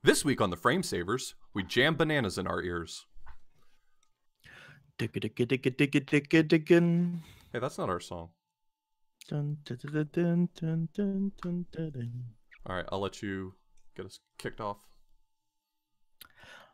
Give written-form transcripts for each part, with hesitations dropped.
This week on the Frame Savers, we jam bananas in our ears. Hey, that's not our song. All right, I'll let you get us kicked off.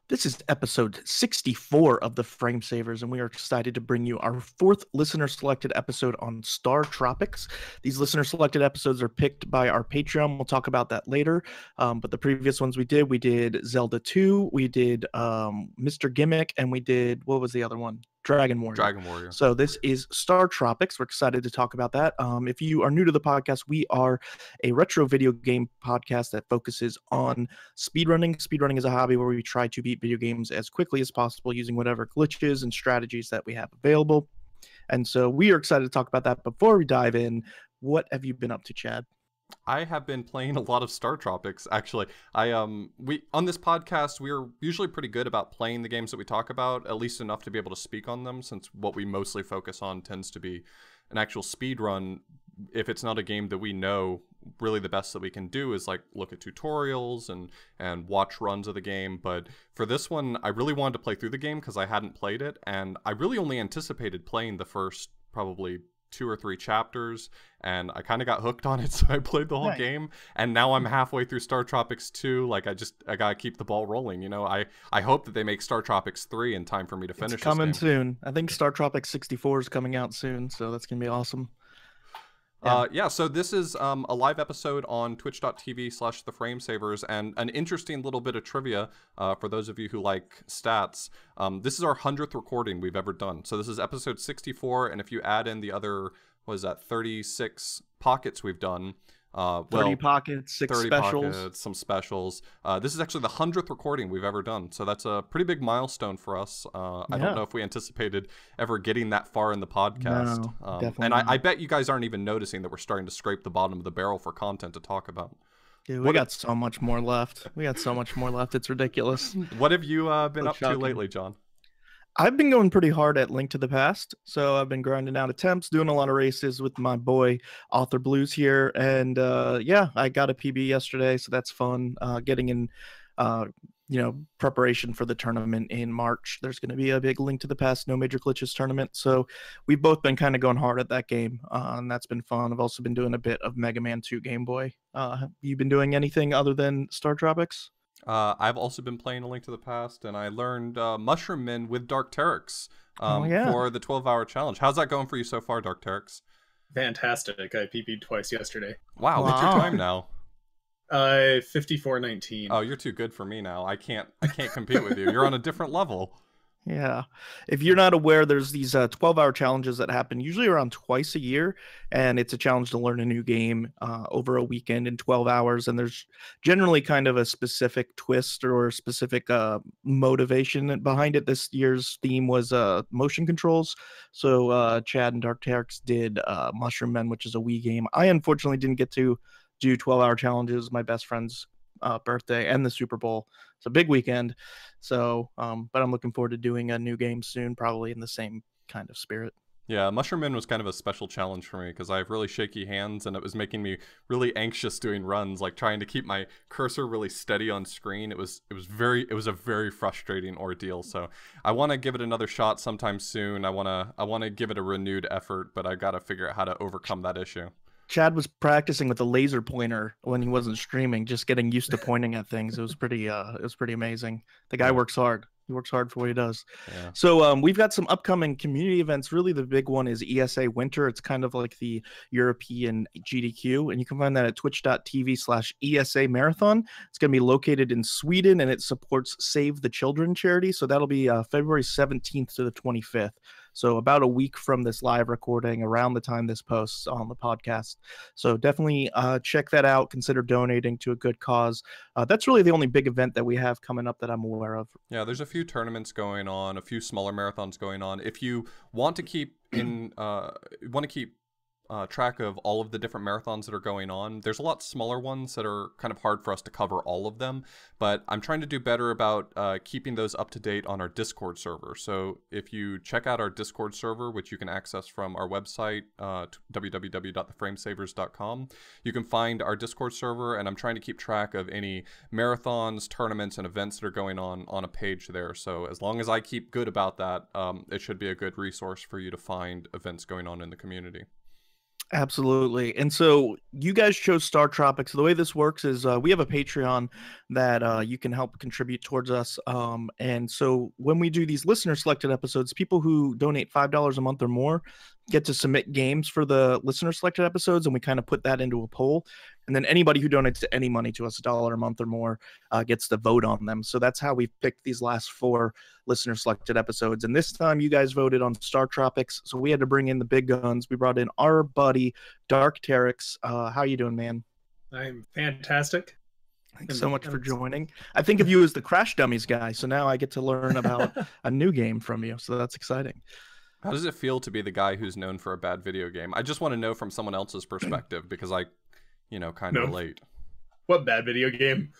This is episode 64 of the Frame Savers, and we are excited to bring you our fourth listener-selected episode on Startropics. These listener-selected episodes are picked by our Patreon. We'll talk about that later. But the previous ones we did Zelda 2, we did Mr. Gimmick, and we did, what was the other one? Dragon Warrior. So this is StarTropics. We're excited to talk about that. If you are new to the podcast, we are a retro video game podcast that focuses on speedrunning. Speedrunning is a hobby where we try to beat video games as quickly as possible using whatever glitches and strategies that we have available. And so we are excited to talk about that. Before we dive in, what have you been up to, Chad? I have been playing a lot of StarTropics, actually. We on this podcast, we're usually pretty good about playing the games that we talk about, at least enough to be able to speak on them, since what we mostly focus on tends to be an actual speed run. If it's not a game that we know, really the best that we can do is like look at tutorials and watch runs of the game. But for this one, I really wanted to play through the game because I hadn't played it, and I really only anticipated playing the first probably 2 or 3 chapters, and I kind of got hooked on it, so I played the whole game, and now I'm halfway through StarTropics 2. Like, I gotta keep the ball rolling, you know. I hope that they make StarTropics 3 in time for me to finish. It's coming this game soon. I think StarTropics 64 is coming out soon, so that's gonna be awesome. Yeah, so this is a live episode on twitch.tv/theframesavers, and an interesting little bit of trivia for those of you who like stats. This is our 100th recording we've ever done. So this is episode 64, and if you add in the other, what is that, 36 pockets we've done, 30 pockets, 6 specials. Pockets, some specials. This is actually the 100th recording we've ever done, so that's a pretty big milestone for us. I don't know if we anticipated ever getting that far in the podcast. No, definitely and I bet you guys aren't even noticing that we're starting to scrape the bottom of the barrel for content to talk about. Dude, we got so much more left. It's ridiculous. What have you been up to lately, John? I've been going pretty hard at Link to the Past, so I've been grinding out attempts, doing a lot of races with my boy Author Blues here, and yeah, I got a PB yesterday, so that's fun. Getting in, preparation for the tournament in March. There's going to be a big Link to the Past No Major Glitches tournament, so we've both been kind of going hard at that game, and that's been fun. I've also been doing a bit of Mega Man 2 Game Boy. Have you been doing anything other than StarTropics? I've also been playing A Link to the Past, and I learned Mushroom Men with Dark-Terrix for the 12-hour challenge. How's that going for you so far, Dark-Terrix? Fantastic. I PB'd twice yesterday. Wow, what's your time now? 54:19. Oh, you're too good for me now. I can't compete with you. You're on a different level. Yeah. If you're not aware, there's these 12-hour challenges that happen usually around twice a year, and it's a challenge to learn a new game over a weekend in 12 hours, and there's generally kind of a specific twist or a specific motivation behind it. This year's theme was motion controls, so Chad and Dark-Terrix did Mushroom Men, which is a Wii game. I unfortunately didn't get to do 12-hour challenges. My best friend's birthday and the Super Bowl. It's a big weekend. So, but I'm looking forward to doing a new game soon, probably in the same kind of spirit. Yeah, Mushroom Man was kind of a special challenge for me because I have really shaky hands, and it was making me really anxious doing runs, like trying to keep my cursor really steady on screen. It was a very frustrating ordeal. So I want to give it another shot sometime soon. I want to give it a renewed effort, but I got to figure out how to overcome that issue. Chad was practicing with a laser pointer when he wasn't streaming, just getting used to pointing at things. It was pretty amazing. The guy works hard. He works hard for what he does. Yeah. So we've got some upcoming community events. Really, the big one is ESA Winter. It's kind of like the European GDQ, and you can find that at twitch.tv/ESA Marathon. It's going to be located in Sweden, and it supports Save the Children charity. So that'll be February 17th to the 25th. So about a week from this live recording, around the time this posts on the podcast. So definitely check that out. Consider donating to a good cause. That's really the only big event that we have coming up that I'm aware of. Yeah, there's a few tournaments going on, a few smaller marathons going on. If you want to keep track of all of the different marathons that are going on. There's a lot smaller ones that are kind of hard for us to cover all of them, but I'm trying to do better about keeping those up to date on our Discord server. So if you check out our Discord server, which you can access from our website, www.theframesavers.com, you can find our Discord server, and I'm trying to keep track of any marathons, tournaments, and events that are going on a page there. So as long as I keep good about that, it should be a good resource for you to find events going on in the community. Absolutely. And so you guys chose StarTropics. The way this works is we have a Patreon that you can help contribute towards us. And so when we do these listener selected episodes, people who donate $5 a month or more get to submit games for the listener selected episodes, and we kind of put that into a poll. And then anybody who donates any money to us, $1 a month or more, gets to vote on them. So that's how we picked these last 4 listener selected episodes. And this time you guys voted on StarTropics. So we had to bring in the big guns. We brought in our buddy, Dark Terex. How you doing, man? I'm fantastic. Thanks so much for joining. I think of you as the Crash Dummies guy. So now I get to learn about a new game from you. So that's exciting. How does it feel to be the guy who's known for a bad video game? I just want to know from someone else's perspective because I, kind of relate. What bad video game?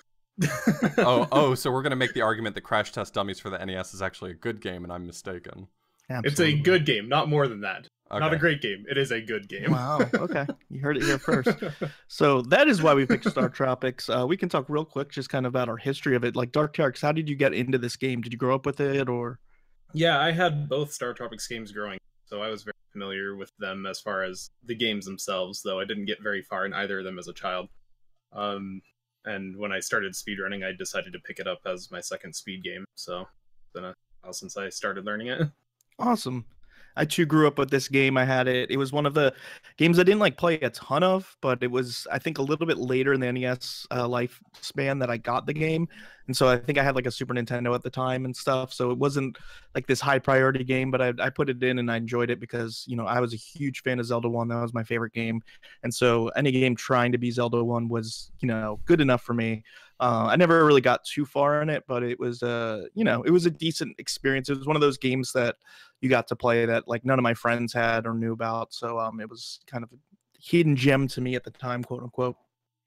So we're going to make the argument that Crash Test Dummies for the NES is actually a good game, and I'm mistaken. Absolutely. It's a good game, not more than that. Okay. Not a great game. It is a good game. Wow. Okay. You heard it here first. So that is why we picked StarTropics. We can talk real quick, just kind of about our history of it. Like, Dark Terex, how did you get into this game? Did you grow up with it, or? Yeah, I had both StarTropics games growing up, so I was very familiar with them as far as the games themselves, though I didn't get very far in either of them as a child. And when I started speedrunning, I decided to pick it up as my second speed game, so it's been a while since I started learning it. Awesome. I too grew up with this game. I had it. It was one of the games I didn't play a ton of, but it was, I think, a little bit later in the NES lifespan that I got the game. And so I think I had a Super Nintendo at the time and stuff. So it wasn't this high priority game, but I put it in and I enjoyed it because, I was a huge fan of Zelda 1. That was my favorite game. And so any game trying to be Zelda 1 was, good enough for me. I never really got too far in it, but it was, it was a decent experience. It was one of those games that you got to play that none of my friends had or knew about. So it was kind of a hidden gem to me at the time, quote unquote.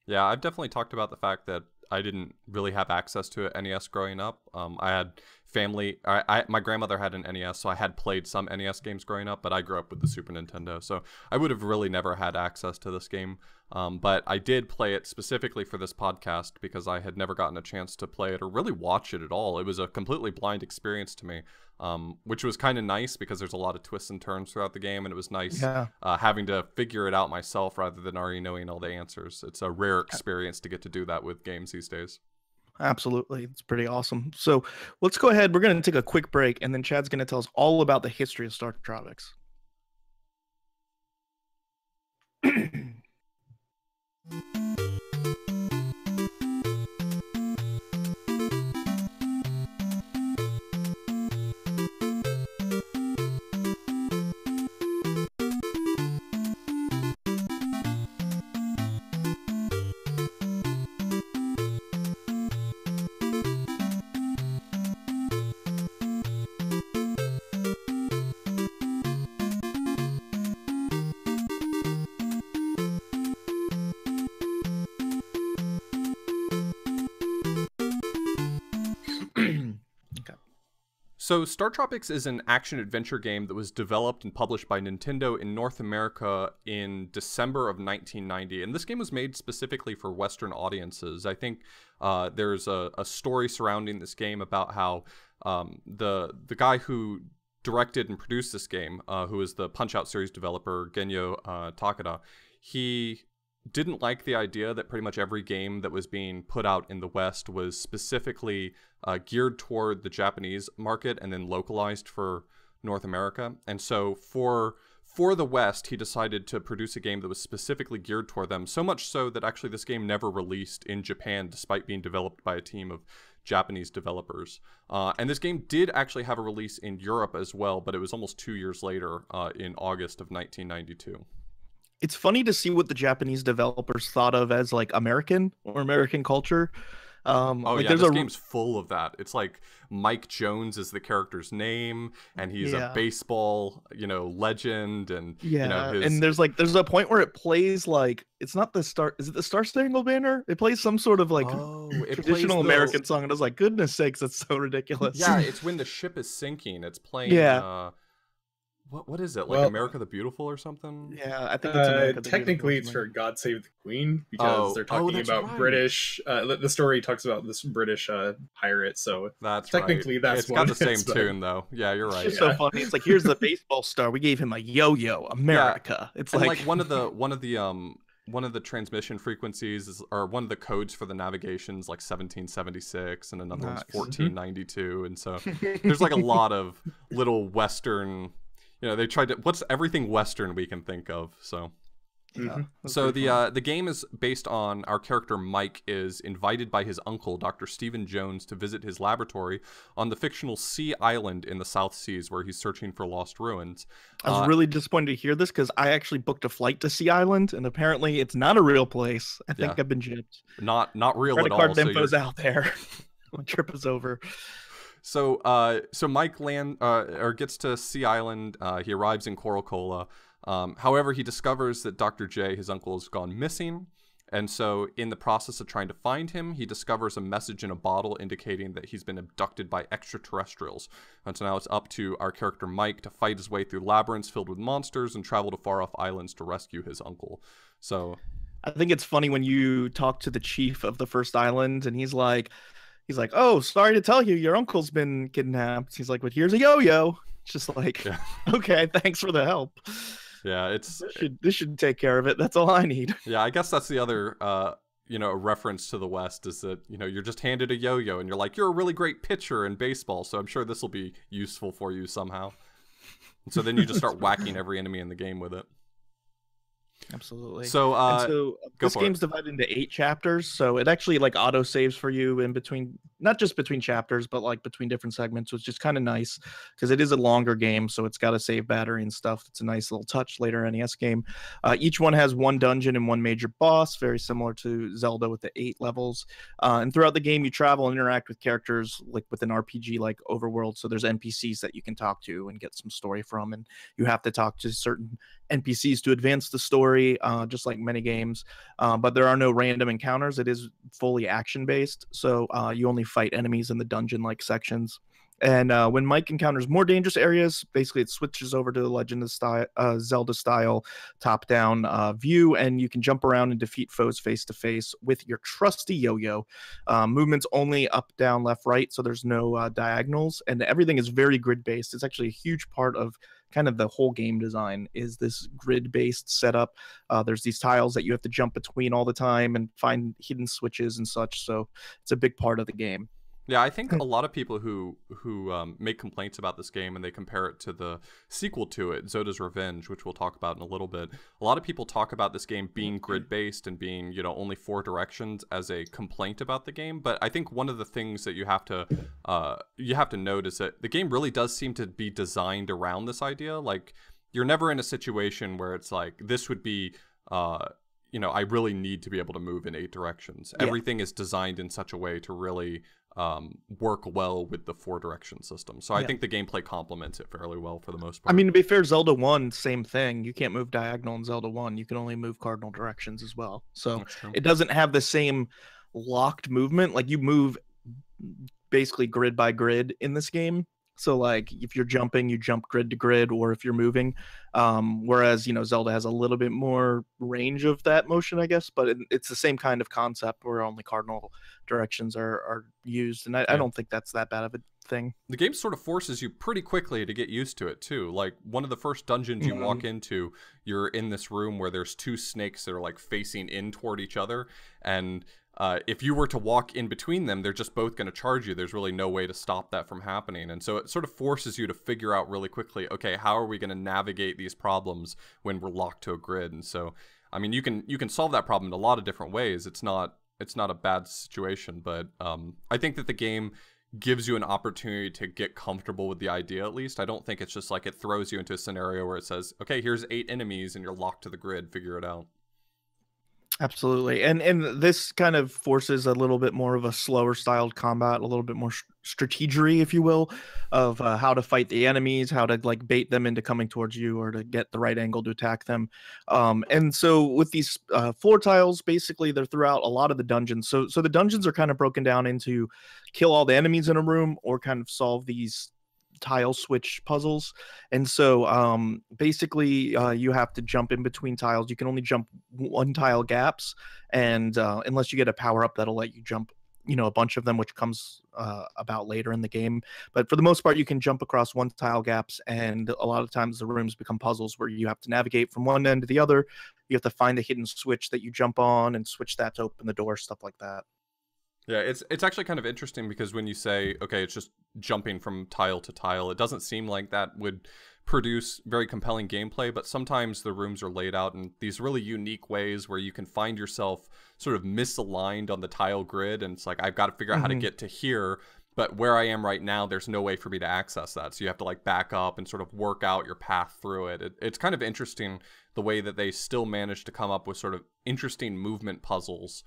Yeah, I've definitely talked about the fact that I didn't really have access to an NES growing up. I had family. My grandmother had an NES, so I had played some NES games growing up, but I grew up with the Super Nintendo, so I would have really never had access to this game. But I did play it specifically for this podcast because I had never gotten a chance to play it or really watch it at all. It was a completely blind experience to me, which was kind of nice because there's a lot of twists and turns throughout the game, and it was nice having to figure it out myself rather than already knowing all the answers. It's a rare experience to get to do that with games these days. Absolutely. It's pretty awesome. So let's go ahead. We're going to take a quick break, and then Chad's going to tell us all about the history of StarTropics. So StarTropics is an action-adventure game that was developed and published by Nintendo in North America in December of 1990. And this game was made specifically for Western audiences. I think there's a story surrounding this game about how the guy who directed and produced this game, who is the Punch-Out series developer, Genyo Takeda, he didn't like the idea that pretty much every game that was being put out in the West was specifically geared toward the Japanese market and then localized for North America. And so for the West, he decided to produce a game that was specifically geared toward them, so much so that actually this game never released in Japan despite being developed by a team of Japanese developers. And this game did actually have a release in Europe as well, but it was almost 2 years later in August of 1992. It's funny to see what the Japanese developers thought of as American or American culture. Oh like yeah, there's this a game's full of that. It's like Mike Jones is the character's name, and he's a yeah. baseball, legend, and Yeah, his and there's a point where it plays like it's not the star. Is it the Star Spangled Banner? It plays some sort of like oh, it plays traditional the American song, and I was like, goodness sakes, that's so ridiculous. yeah, it's when the ship is sinking. It's playing Yeah. what is it? Like Well, America the Beautiful or something? Yeah, I think it's America the Beautiful technically or it's something. for God Save the Queen because they're talking that's about right. British. The story talks about this British pirate, so That's technically right. that's It's got one the same but- tune though. Yeah, you're It's right. just so funny. It's like here's the baseball star. We gave him a yo-yo, America. It's And like, like one of the transmission frequencies is, or one of the codes for the navigation's like 1776, and another one's Nice. 1492, and so there's like a lot of little Western. They tried to what's everything Western we can think of. So yeah, that's So pretty funny. the game is based on our character Mike is invited by his uncle, Dr. Stephen Jones, to visit his laboratory on the fictional Sea Island in the South Seas, where he's searching for lost ruins. I was really disappointed to hear this because I actually booked a flight to Sea Island, and apparently it's not a real place. I think Yeah. I've been gypped. Not real Credit at card all. So info's out there. My trip is over. So Mike gets to Sea Island. He arrives in Coracola. However, he discovers that Dr. J, his uncle, has gone missing. And so in the process of trying to find him, he discovers a message in a bottle indicating that he's been abducted by extraterrestrials. And so now it's up to our character Mike to fight his way through labyrinths filled with monsters and travel to far-off islands to rescue his uncle. So I think it's funny when you talk to the chief of the first island, and he's like, "Oh, sorry to tell you, your uncle's been kidnapped." He's like, "But here's a yo-yo." It's just like, Yeah. okay, thanks for the help. yeah, it's This should take care of it. That's all I need. yeah, I guess that's the other reference to the West is that, you're just handed a yo-yo and you're like, you're a really great pitcher in baseball, so I'm sure this will be useful for you somehow. And so then you just start whacking every enemy in the game with it. Absolutely. So, So this for game's divided into 8 chapters, so it actually like auto saves for you in between, not just between chapters, but like between different segments, which is kind of nice because it is a longer game, so it's got a save battery and stuff. It's a nice little touch later NES game. Each one has one dungeon and one major boss, very similar to Zelda with the 8 levels. And throughout the game, you travel and interact with characters like with an RPG like overworld. So there's NPCs that you can talk to and get some story from, and you have to talk to certain NPCs to advance the story, just like many games. But there are no random encounters. It is fully action based, so you only fight enemies in the dungeon like sections. And when Mike encounters more dangerous areas, basically it switches over to the Legend of Zelda style top down view, and you can jump around and defeat foes face to face with your trusty yo-yo. Movements only up, down, left, right, so there's no diagonals, and everything is very grid based. It's actually a huge part of kind of the whole game design is this grid-based setup. There's these tiles that you have to jump between all the time and find hidden switches and such, so it's a big part of the game. Yeah, I think a lot of people who make complaints about this game and they compare it to the sequel to it, Zoda's Revenge, which we'll talk about in a little bit. A lot of people talk about this game being grid-based and being, only 4 directions as a complaint about the game. But I think one of the things that you have to note is that the game really does seem to be designed around this idea. Like, you're never in a situation where it's like, this would be I really need to be able to move in 8 directions. Yeah. Everything is designed in such a way to really work well with the 4-direction system. So I think the gameplay complements it fairly well for the most part. I mean, to be fair, Zelda 1, same thing. You can't move diagonal in Zelda 1. You can only move cardinal directions as well. So That's true. it doesn't have the same locked movement. Like, you move basically grid by grid in this game. So like if you're jumping, you jump grid to grid, or if you're moving. Whereas, Zelda has a little bit more range of that motion, I guess, but it's the same kind of concept where only cardinal directions are used. And I don't think that's that bad of a thing. The game sort of forces you pretty quickly to get used to it too. Like, one of the first dungeons you walk into, you're in this room where there's 2 snakes that are like facing in toward each other, and if you were to walk in between them, they're just both going to charge you. There's really no way to stop that from happening. And so it sort of forces you to figure out really quickly, okay, how are we going to navigate these problems when we're locked to a grid? And so, I mean, you can solve that problem in a lot of different ways. It's not a bad situation, but I think that the game gives you an opportunity to get comfortable with the idea, at least. I don't think it's just like it throws you into a scenario where it says, okay, here's 8 enemies and you're locked to the grid, figure it out. Absolutely. And this kind of forces a little bit more of a slower styled combat, a little bit more strategery, if you will, of how to fight the enemies, how to like bait them into coming towards you or to get the right angle to attack them. And so with these floor tiles, basically they're throughout a lot of the dungeons. So the dungeons are kind of broken down into kill all the enemies in a room or kind of solve these tile switch puzzles. And so basically you have to jump in between tiles. You can only jump one tile gaps, and unless you get a power up that'll let you jump, you know, a bunch of them, which comes about later in the game. But for the most part, you can jump across one tile gaps, and a lot of times the rooms become puzzles where you have to navigate from one end to the other. You have to find the hidden switch that you jump on and switch that to open the door, stuff like that. Yeah, it's actually kind of interesting because when you say, okay, it's just jumping from tile to tile, it doesn't seem like that would produce very compelling gameplay, but sometimes the rooms are laid out in these really unique ways where you can find yourself sort of misaligned on the tile grid, and it's like, I've got to figure out how to get to here, but where I am right now, there's no way for me to access that. So you have to like back up and sort of work out your path through it. It's kind of interesting the way that they still manage to come up with sort of interesting movement puzzles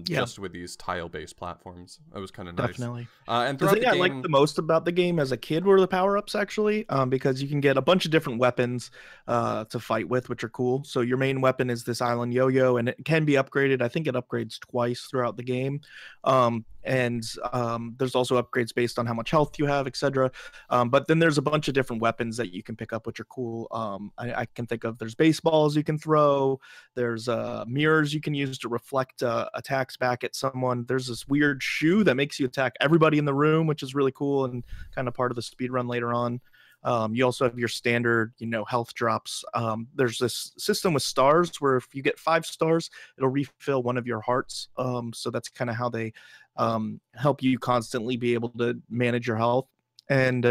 just with these tile-based platforms. It was kind of nice. Definitely. And The throughout thing the I game, liked the most about the game as a kid were the power-ups, actually, because you can get a bunch of different weapons to fight with, which are cool. So your main weapon is this island yo-yo, and it can be upgraded. I think it upgrades twice throughout the game. And there's also upgrades based on how much health you have, etc. But then there's a bunch of different weapons that you can pick up, which are cool. I can think of, there's baseballs you can throw. There's mirrors you can use to reflect attacks back at someone. There's this weird shoe that makes you attack everybody in the room, which is really cool and kind of part of the speed run later on. You also have your standard, you know, health drops. There's this system with stars where if you get 5 stars, it'll refill one of your hearts. So that's kind of how they help you constantly be able to manage your health. And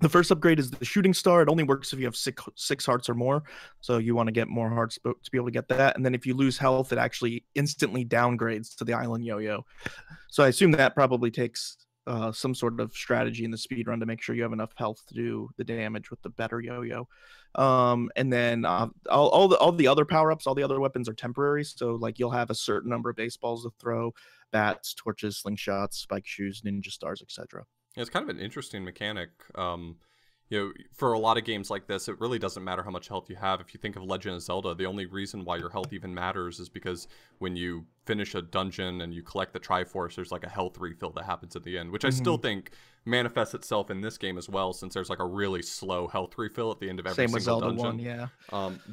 the first upgrade is the shooting star. It only works if you have six hearts or more. So you want to get more hearts to be able to get that. And then if you lose health, it actually instantly downgrades to the island yo-yo. So I assume that probably takes some sort of strategy in the speed run to make sure you have enough health to do the damage with the better yo-yo. And then all the other power-ups, all the other weapons are temporary. So like you'll have a certain number of baseballs to throw, bats, torches, slingshots, spike shoes, ninja stars, etc. it's kind of an interesting mechanic. You know, for a lot of games like this, it really doesn't matter how much health you have. If you think of Legend of Zelda, the only reason why your health even matters is because when you finish a dungeon and you collect the Triforce, there's like a health refill that happens at the end, which I still think manifests itself in this game as well, since there's like a really slow health refill at the end of every single Zelda dungeon. 1, yeah.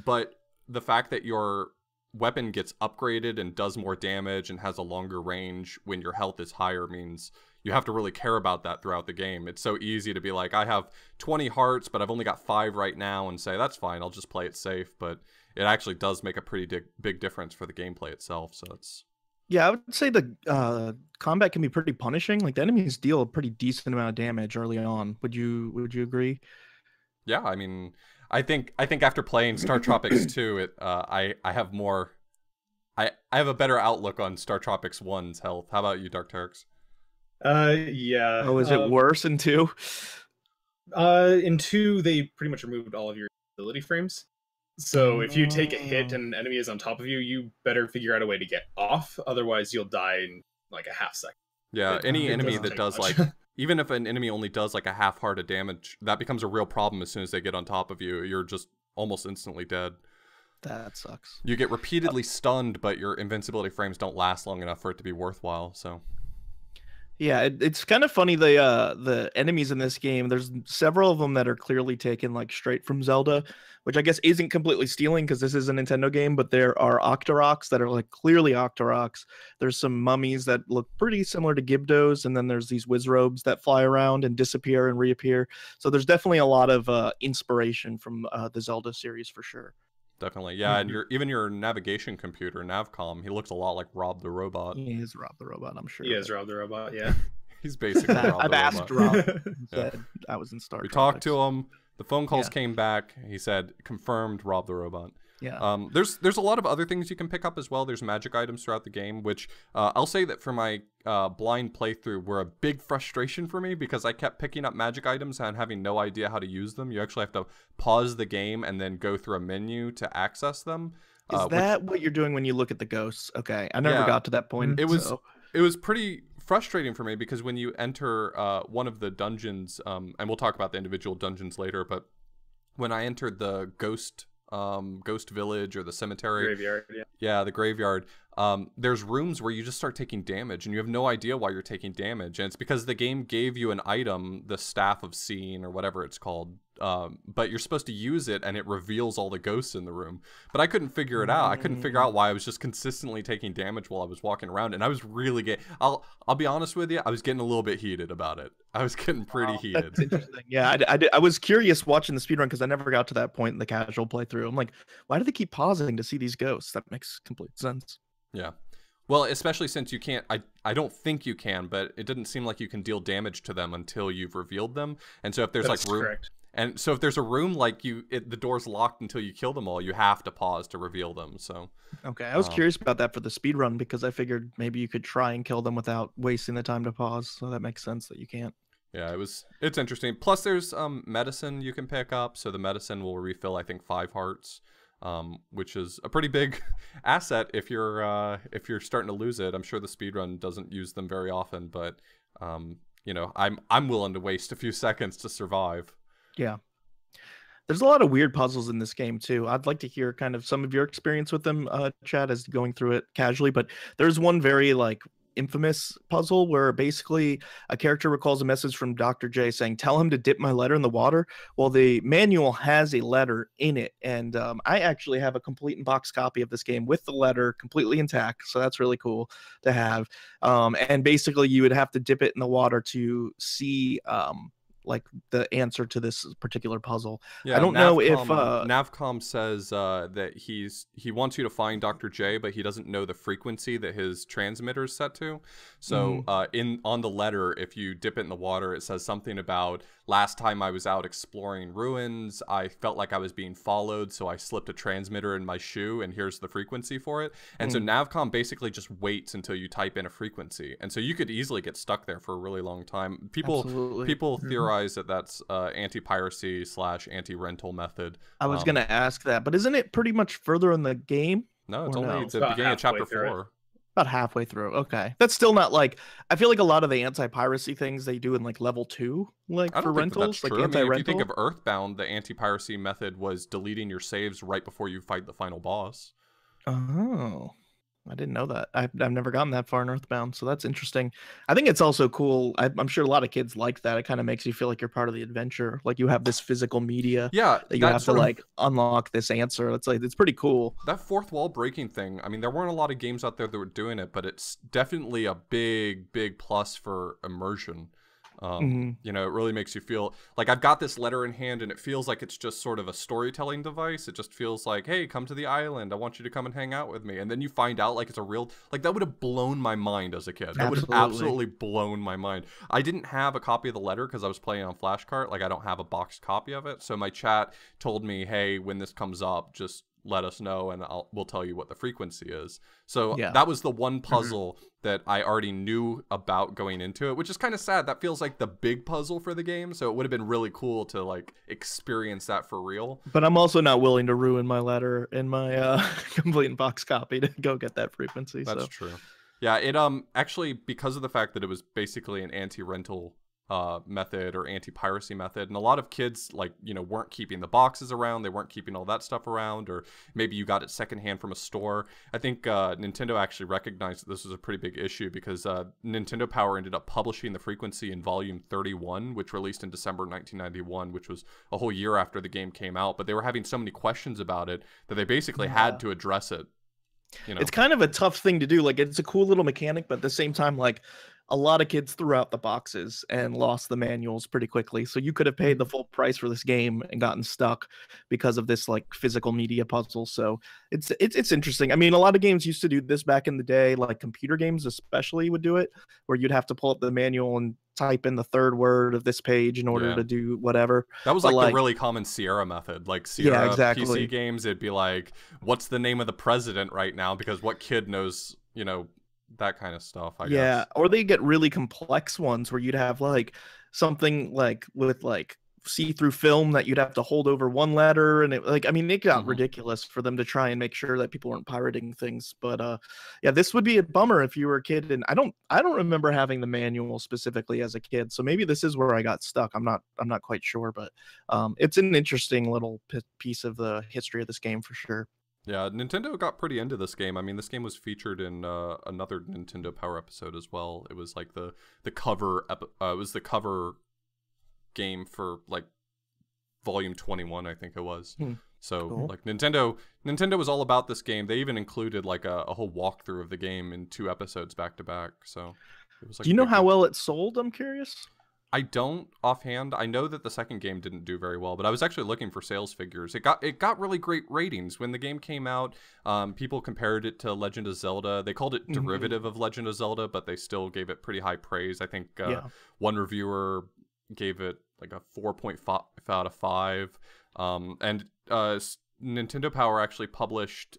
But the fact that your weapon gets upgraded and does more damage and has a longer range when your health is higher means you have to really care about that throughout the game. It's so easy to be like, I have 20 hearts, but I've only got 5 right now, and say, that's fine, I'll just play it safe. But it actually does make a pretty big difference for the gameplay itself. So it's... Yeah, I would say the combat can be pretty punishing. Like the enemies deal a pretty decent amount of damage early on. Would you agree? Yeah, I mean, I think after playing StarTropics 2, I have more... I have a better outlook on StarTropics 1's health. How about you, Dark Turks? Yeah. Oh, is it worse in 2? In 2, they pretty much removed all of your ability frames. So if you take a hit and an enemy is on top of you, you better figure out a way to get off. Otherwise, you'll die in like a half second. Yeah, any enemy that does much. like... Even if an enemy only does like a half heart of damage, that becomes a real problem as soon as they get on top of you. You're just almost instantly dead. That sucks. You get repeatedly stunned, but your invincibility frames don't last long enough for it to be worthwhile, so... Yeah, it's kind of funny, the enemies in this game, there's several of them that are clearly taken like straight from Zelda, which I guess isn't completely stealing because this is a Nintendo game, but there are Octoroks that are like clearly Octoroks. There's some mummies that look pretty similar to Gibdos, and then there's these Wizrobes that fly around and disappear and reappear. So there's definitely a lot of inspiration from the Zelda series for sure. Definitely, yeah, and even your navigation computer, Navcom, he looks a lot like Rob the Robot. He is Rob the Robot, I'm sure. He is Rob the Robot, yeah. He's basically Rob I've the asked Robot. Rob. He said I was in StarTropics. We talked to him. The phone calls came back. He said, confirmed Rob the Robot. Yeah. There's a lot of other things you can pick up as well. There's magic items throughout the game, which I'll say that for my blind playthrough were a big frustration for me because I kept picking up magic items and having no idea how to use them. You actually have to pause the game and then go through a menu to access them. Is that what you're doing when you look at the ghosts? Okay, I never Yeah, got to that point. it was so. it was pretty frustrating for me because when you enter one of the dungeons, and we'll talk about the individual dungeons later, but when I entered the ghost village or the cemetery, Graveyard, the graveyard, there's rooms where you just start taking damage and you have no idea why you're taking damage, and it's because the game gave you an item, the staff of seeing or whatever it's called, but you're supposed to use it and it reveals all the ghosts in the room, but I couldn't figure it out. I couldn't figure out why I was just consistently taking damage while I was walking around, and I was really I'll be honest with you, I was getting a little bit heated about it. I was getting pretty heated. That's interesting. Yeah, I was curious watching the speedrun because I never got to that point in the casual playthrough. I'm like, why do they keep pausing to see these ghosts? That makes complete sense. Yeah. Well, especially since you can't, I don't think you can, but it didn't seem like you can deal damage to them until you've revealed them. And so if there's That's like room, correct. and so if there's a room like the door's locked until you kill them all, you have to pause to reveal them. So okay, I was curious about that for the speedrun because I figured maybe you could try and kill them without wasting the time to pause. So that makes sense that you can't. yeah, it's interesting. Plus there's medicine you can pick up, so the medicine will refill I think 5 hearts. Which is a pretty big asset if you're starting to lose it. I'm sure the speedrun doesn't use them very often, but you know, I'm willing to waste a few seconds to survive. Yeah. There's a lot of weird puzzles in this game too. I'd like to hear kind of some of your experience with them, Chad, as going through it casually. But there's one very like infamous puzzle where basically a character recalls a message from Dr. J saying, "Tell him to dip my letter in the water." Well, the manual has a letter in it, and I actually have a complete in-box copy of this game with the letter completely intact. So that's really cool to have. And basically, you would have to dip it in the water to see like the answer to this particular puzzle. Yeah, I don't know if Navcom says that he wants you to find Dr. J, but he doesn't know the frequency that his transmitter is set to. So on the letter, if you dip it in the water, it says something about last time I was out exploring ruins, I felt like I was being followed, so I slipped a transmitter in my shoe, and here's the frequency for it. And so Navcom basically just waits until you type in a frequency, and so you could easily get stuck there for a really long time. People theorize that that's anti-piracy / anti-rental method. I was gonna ask that, but isn't it pretty much further in the game? No, it's only no? the beginning of chapter 4. About halfway through. Okay, that's still not like. I feel like a lot of the anti-piracy things they do in like level 2, like I don't for think rentals, that's like true. I mean, anti-rental. if you think of Earthbound, the anti-piracy method was deleting your saves right before you fight the final boss. Oh, I didn't know that. I've never gotten that far in Earthbound, so that's interesting. I think it's also cool. I'm sure a lot of kids like that. It kind of makes you feel like you're part of the adventure. Like you have this physical media. Yeah, that you have to like unlock this answer. It's pretty cool. That fourth wall breaking thing. I mean, there weren't a lot of games out there that were doing it, but it's definitely a big plus for immersion. You know, it really makes you feel like I've got this letter in hand and it feels like it's just sort of a storytelling device. It just feels like, hey, come to the island, I want you to come and hang out with me. And then you find out like it's a real, like that would have blown my mind as a kid. That would have absolutely blown my mind. I didn't have a copy of the letter because I was playing on flashcart. Like I don't have a boxed copy of it, so my chat told me, hey, when this comes up, just let us know and we'll tell you what the frequency is. So that was the one puzzle that I already knew about going into it, which is kind of sad. That feels like the big puzzle for the game, so it would have been really cool to like experience that for real. But I'm also not willing to ruin my letter in my complete in-box copy to go get that frequency. That's true. Yeah, it actually, because of the fact that it was basically an anti-rental method or anti-piracy method, and a lot of kids, like, you know, weren't keeping the boxes around, they weren't keeping all that stuff around, or maybe you got it secondhand from a store. I think Nintendo actually recognized that this was a pretty big issue because Nintendo Power ended up publishing the frequency in volume 31, which released in December 1991, which was a whole year after the game came out, but they were having so many questions about it that they basically had to address it. You know? It's kind of a tough thing to do. Like, it's a cool little mechanic, but at the same time, like, a lot of kids threw out the boxes and lost the manuals pretty quickly. So you could have paid the full price for this game and gotten stuck because of this like physical media puzzle. So it's interesting. I mean, a lot of games used to do this back in the day, like computer games especially would do it, where you'd have to pull up the manual and type in the third word of this page in order to do whatever. That was like the really common Sierra method. Like Sierra exactly. PC games, it'd be like, what's the name of the president right now? Because what kid knows, you know, that kind of stuff, I guess. Or they get really complex ones where you'd have like something like with like see-through film that you'd have to hold over one letter, and it got Mhm. ridiculous for them to try and make sure that people weren't pirating things. But yeah, this would be a bummer if you were a kid, and I don't remember having the manual specifically as a kid, so maybe this is where I got stuck. I'm not quite sure, but it's an interesting little piece of the history of this game for sure. Yeah, Nintendo got pretty into this game. I mean, this game was featured in another Nintendo Power episode as well. It was like the cover it was the cover game for like volume 21, I think it was. So Cool. like Nintendo was all about this game. They even included like a whole walkthrough of the game in 2 episodes back to back. So it was like Do you know how well it sold? I'm curious. I don't offhand. I know that the second game didn't do very well, but I was actually looking for sales figures. It got really great ratings when the game came out. People compared it to Legend of Zelda. They called it derivative of Legend of Zelda, but they still gave it pretty high praise. I think one reviewer gave it like a 4.5 out of 5. And Nintendo Power actually published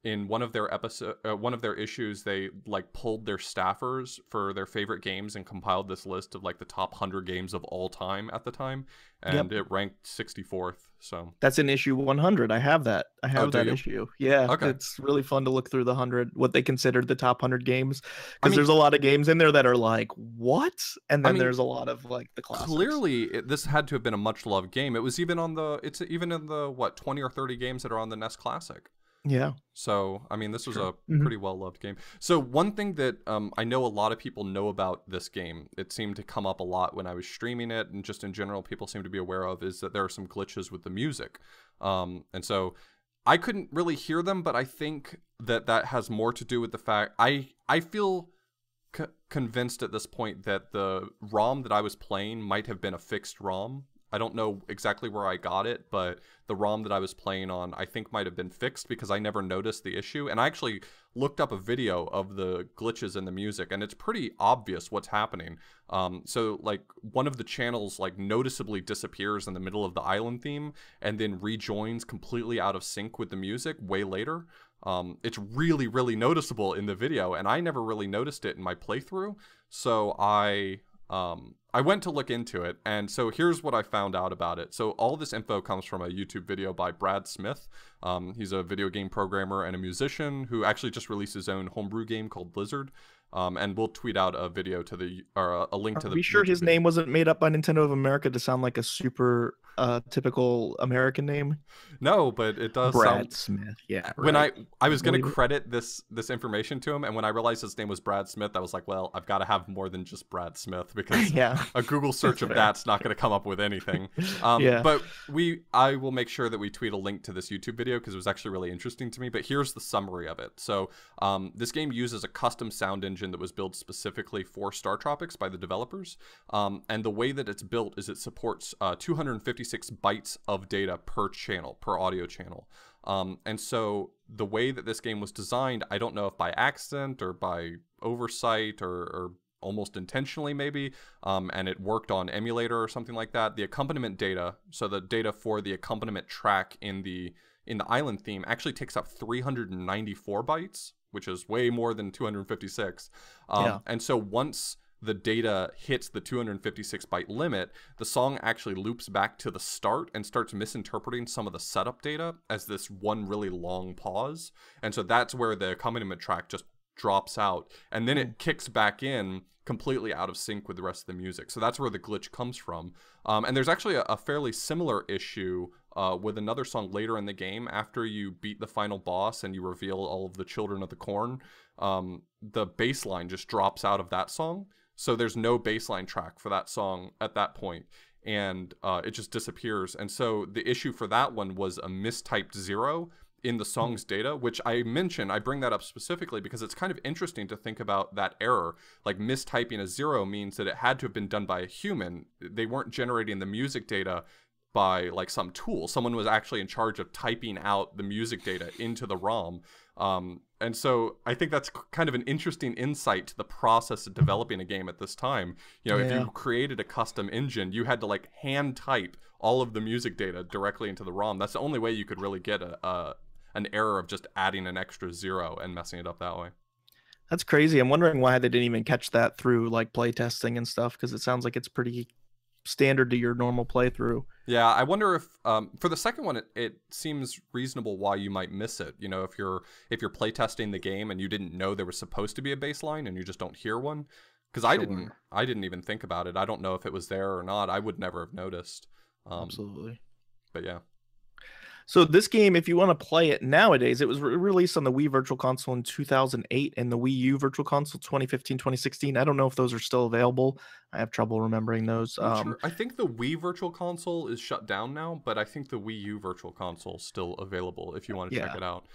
in one of their issues, they like pulled their staffers for their favorite games and compiled this list of like the top 100 games of all time at the time, and it ranked 64th. So that's in issue 100. I have that. I have that issue. Yeah, okay. It's really fun to look through the 100, what they considered the top 100 games, because there's a lot of games in there that are like, what? And then there's a lot of like the classics. Clearly, this had to have been a much loved game. It was even it's even in the what 20 or 30 games that are on the NES Classic. Yeah. So, I mean, this was a pretty well-loved game. So, one thing that I know a lot of people know about this game, it seemed to come up a lot when I was streaming it, and just in general, people seem to be aware of, is that there are some glitches with the music. And so, I couldn't really hear them, but I think that has more to do with the fact I feel convinced at this point that the ROM that I was playing might have been a fixed ROM. I don't know exactly where I got it, but the ROM that I was playing on, I think might have been fixed because I never noticed the issue. And I actually looked up a video of the glitches in the music, and it's pretty obvious what's happening. So like one of the channels like noticeably disappears in the middle of the island theme and then rejoins completely out of sync with the music way later. It's really, really noticeable in the video, and I never really noticed it in my playthrough. So I went to look into it, and so here's what I found out about it. So all this info comes from a YouTube video by Brad Smith. He's a video game programmer and a musician who actually just released his own homebrew game called Blizzard. And we'll tweet out a video to a link to the. Are we sure his name wasn't made up by Nintendo of America to sound like a super typical American name? No, but it does. Brad Smith. Yeah. When I was going to credit this information to him, and when I realized his name was Brad Smith, I was like, well, I've got to have more than just Brad Smith, because a Google search of that's not going to come up with anything. But I will make sure that we tweet a link to this YouTube video because it was actually really interesting to me. But here's the summary of it. So this game uses a custom sound engine that was built specifically for StarTropics by the developers. And the way that it's built is it supports 256 bytes of data per channel, per audio channel. And so the way that this game was designed, I don't know if by accident or by oversight or almost intentionally maybe, and it worked on emulator or something like that. The accompaniment data, so the data for the accompaniment track in the island theme actually takes up 394 bytes, which is way more than 256. And so once the data hits the 256 byte limit, the song actually loops back to the start and starts misinterpreting some of the setup data as this one really long pause. And so that's where the accompaniment track just drops out, and then it kicks back in completely out of sync with the rest of the music. So that's where the glitch comes from. And there's actually a fairly similar issue with another song later in the game. After you beat the final boss and you reveal all of the children of the corn, the bass line just drops out of that song. So there's no bass line track for that song at that point, and it just disappears. And so the issue for that one was a mistyped 0 in the song's data, which I bring that up specifically because it's kind of interesting to think about that error. Like mistyping a 0 means that it had to have been done by a human. They weren't generating the music data by like some tool. Someone was actually in charge of typing out the music data into the ROM. And so I think that's kind of an interesting insight to the process of developing a game at this time. You know, if you created a custom engine, you had to like hand type all of the music data directly into the ROM. That's the only way you could really get an error of just adding an extra 0 and messing it up that way. That's crazy. I'm wondering why they didn't even catch that through like playtesting and stuff, because it sounds like it's pretty standard to your normal playthrough. Yeah, I wonder if for the second one, it seems reasonable why you might miss it. You know, if you're playtesting the game and you didn't know there was supposed to be a baseline and you just don't hear one, because I didn't even think about it. I don't know if it was there or not. I would never have noticed. Absolutely. But yeah. So this game, if you want to play it nowadays, it was released on the Wii Virtual Console in 2008 and the Wii U Virtual Console 2015, 2016. I don't know if those are still available. I have trouble remembering those. Sure. I think the Wii Virtual Console is shut down now, but I think the Wii U Virtual Console is still available if you want to check it out.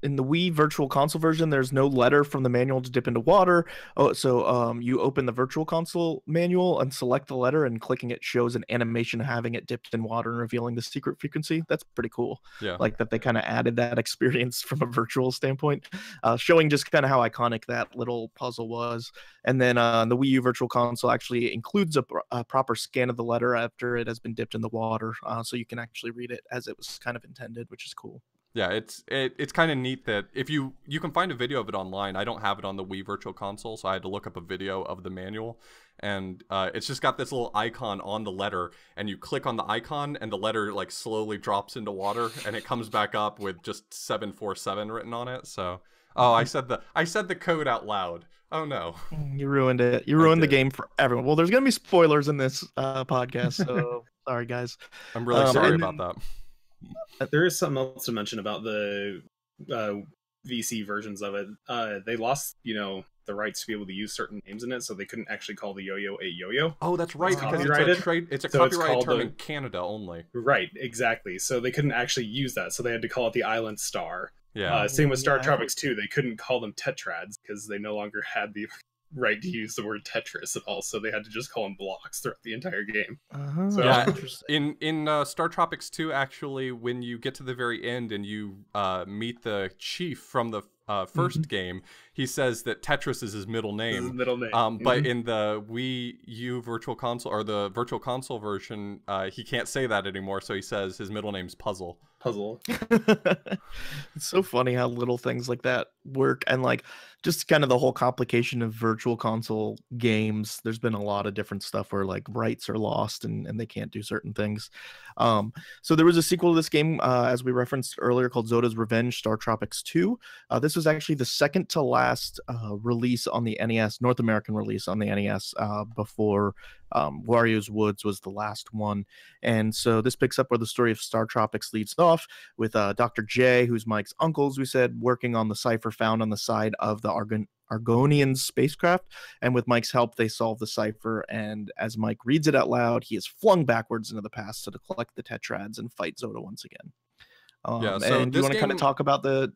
In the Wii Virtual Console version, there's no letter from the manual to dip into water. So you open the Virtual Console manual and select the letter, and clicking it shows an animation having it dipped in water and revealing the secret frequency. That's pretty cool. Yeah. Like that they kind of added that experience from a virtual standpoint, showing just kind of how iconic that little puzzle was. And then the Wii U Virtual Console actually includes a proper scan of the letter after it has been dipped in the water, so you can actually read it as it was kind of intended, which is cool. Yeah, it's kind of neat that if you can find a video of it online. I don't have it on the Wii Virtual Console, so I had to look up a video of the manual, and it's just got this little icon on the letter, and you click on the icon, and the letter like slowly drops into water, and it comes back up with just 747 written on it. So, I said the code out loud. Oh no, you ruined it. You ruined the game for everyone. Well, there's gonna be spoilers in this podcast, so sorry guys. I'm really sorry about that. There is something else to mention about the VC versions of it. They lost, the rights to be able to use certain names in it, so they couldn't actually call the yo-yo a yo-yo. Oh, that's right, because it's a copyrighted term in Canada only. Right, exactly. So they couldn't actually use that, so they had to call it the Island Star. Yeah. Same with StarTropics 2. They couldn't call them Tetrads because they no longer had the right to use the word Tetris at all, so they had to just call them blocks throughout the entire game. So, yeah, in StarTropics 2, actually, when you get to the very end and you meet the chief from the first game, he says that Tetris is his middle name. But in the Wii U Virtual Console, or the Virtual Console version, he can't say that anymore, so he says his middle name's Puzzle. It's so funny how little things like that work, and like just kind of the whole complication of Virtual Console games. There's been a lot of different stuff where like rights are lost and they can't do certain things. So there was a sequel to this game, as we referenced earlier, called Zoda's Revenge: StarTropics 2. This was actually the second to last release on the NES, North American release on the NES, before Wario's Woods was the last one. And so this picks up where the story of StarTropics leaves off, with Dr. J, who's Mike's uncle, as we said, working on the cipher found on the side of the Argonian spacecraft. And with Mike's help, they solve the cipher. And as Mike reads it out loud, he is flung backwards into the past to collect the Tetrads and fight Zoda once again. So and do you want to kind of talk about the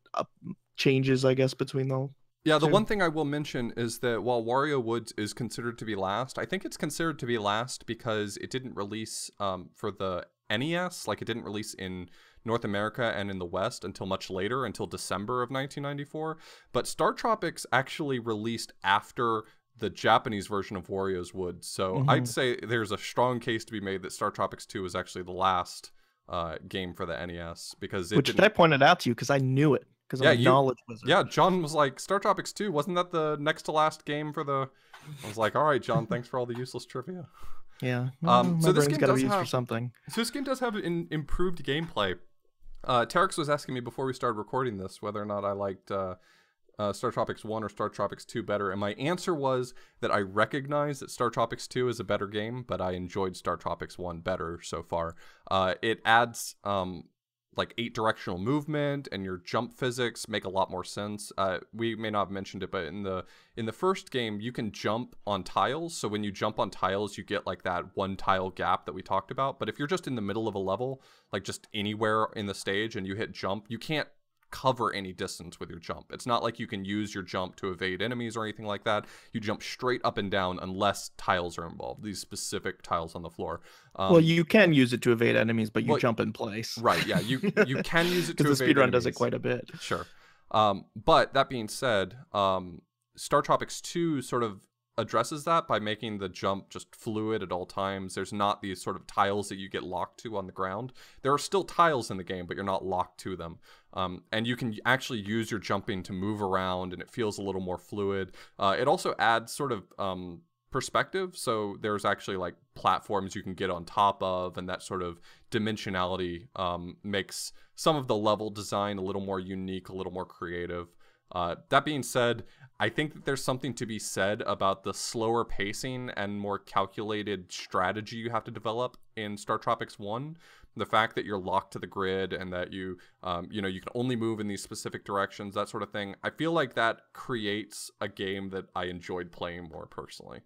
changes, I guess, between the... Yeah, the one thing I will mention is that while Wario Woods is considered to be last, I think it's considered to be last because it didn't release for the NES, like it didn't release in North America and in the West until much later, until December of 1994. But StarTropics actually released after the Japanese version of Wario's Woods. So I'd say there's a strong case to be made that StarTropics 2 is actually the last game for the NES, because I pointed out to you because I knew it. Because I'm a knowledge wizard. Yeah, John was like, StarTropics 2, wasn't that the next to last game for the... I was like, all right, John, thanks for all the useless trivia. Yeah. So this game does have... for something. So this game does have improved gameplay. Terex was asking me before we started recording this whether or not I liked StarTropics 1 or StarTropics 2 better, and my answer was that I recognize that StarTropics 2 is a better game, but I enjoyed StarTropics 1 better so far. It adds... like 8-directional movement, and your jump physics make a lot more sense. We may not have mentioned it, but in the first game, you can jump on tiles. So when you jump on tiles, you get like that one tile gap that we talked about. But if you're just in the middle of a level, like just anywhere in the stage, and you hit jump, you can't cover any distance with your jump. It's not like you can use your jump to evade enemies or anything like that. You jump straight up and down unless tiles are involved, these specific tiles on the floor. Well, you can use it to evade enemies, but you jump in place. Right, yeah, you can use it to evade the speedrun enemies. Does it quite a bit. Sure. But that being said, StarTropics 2 sort of addresses that by making the jump just fluid at all times. There's not these sort of tiles that you get locked to on the ground. There are still tiles in the game, but you're not locked to them. And you can actually use your jumping to move around, and it feels a little more fluid. It also adds sort of perspective. So there's actually like platforms you can get on top of, and that sort of dimensionality makes some of the level design a little more unique, a little more creative. That being said, I think that there's something to be said about the slower pacing and more calculated strategy you have to develop in StarTropics 1. The fact that you're locked to the grid and that you can only move in these specific directions, that sort of thing. I feel like that creates a game that I enjoyed playing more personally.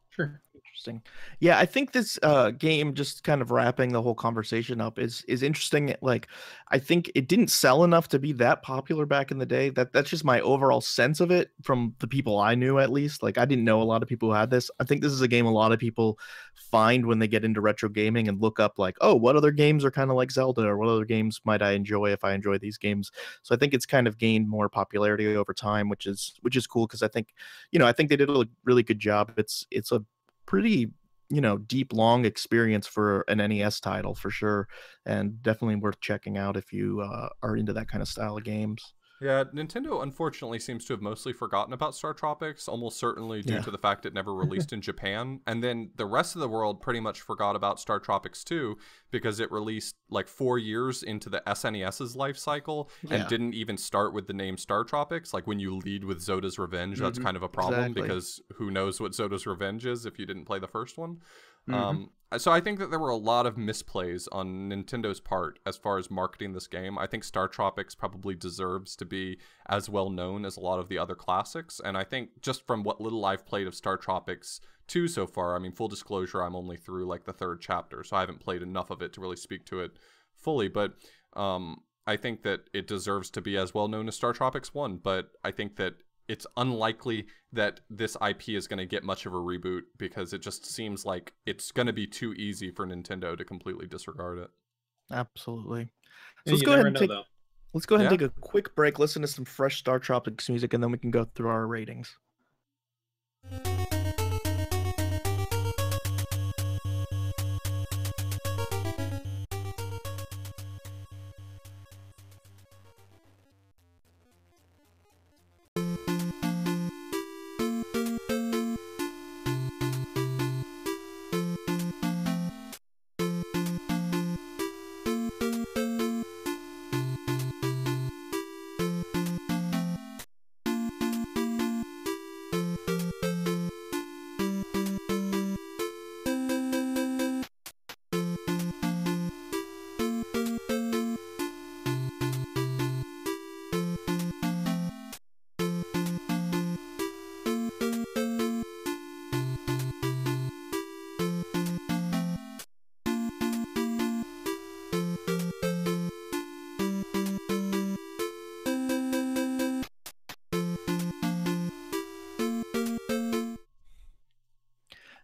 Sure. Interesting. Yeah, I think this game, just kind of wrapping the whole conversation up, is interesting. Like, I think it didn't sell enough to be that popular back in the day. That's just my overall sense of it from the people I knew, at least. Like, I didn't know a lot of people who had this. I think this is a game a lot of people find when they get into retro gaming and look up like, oh, what other games are kind of like Zelda, or what other games might I enjoy if I enjoy these games. So I think it's kind of gained more popularity over time, which is cool, because I think they did a really good job. It's a pretty deep, long experience for an NES title, for sure, and definitely worth checking out if you are into that kind of style of games. Yeah, Nintendo unfortunately seems to have mostly forgotten about StarTropics, almost certainly due to the fact it never released in Japan. And then the rest of the world pretty much forgot about StarTropics 2 because it released like 4 years into the SNES's life cycle and didn't even start with the name StarTropics. Like when you lead with Zoda's Revenge, that's kind of a problem because who knows what Zoda's Revenge is if you didn't play the first one. So I think that there were a lot of misplays on Nintendo's part as far as marketing this game. I think StarTropics probably deserves to be as well known as a lot of the other classics. And I think just from what little I've played of StarTropics 2 so far, I mean, full disclosure, I'm only through like the 3rd chapter, so I haven't played enough of it to really speak to it fully. But I think that it deserves to be as well known as StarTropics 1. But I think that it's unlikely that this IP is going to get much of a reboot because it just seems like it's going to be too easy for Nintendo to completely disregard it. Absolutely. So let's go ahead and take a quick break, listen to some fresh StarTropics music, and then we can go through our ratings.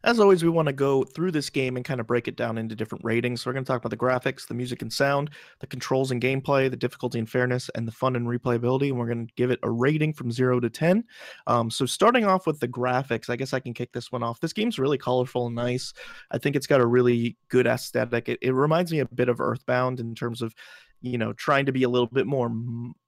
As always, we want to go through this game and kind of break it down into different ratings. So we're going to talk about the graphics, the music and sound, the controls and gameplay, the difficulty and fairness, and the fun and replayability. And we're going to give it a rating from 0 to 10. So starting off with the graphics, I guess I can kick this one off. This game's really colorful and nice. I think it's got a really good aesthetic. It reminds me a bit of Earthbound in terms of, trying to be a little bit more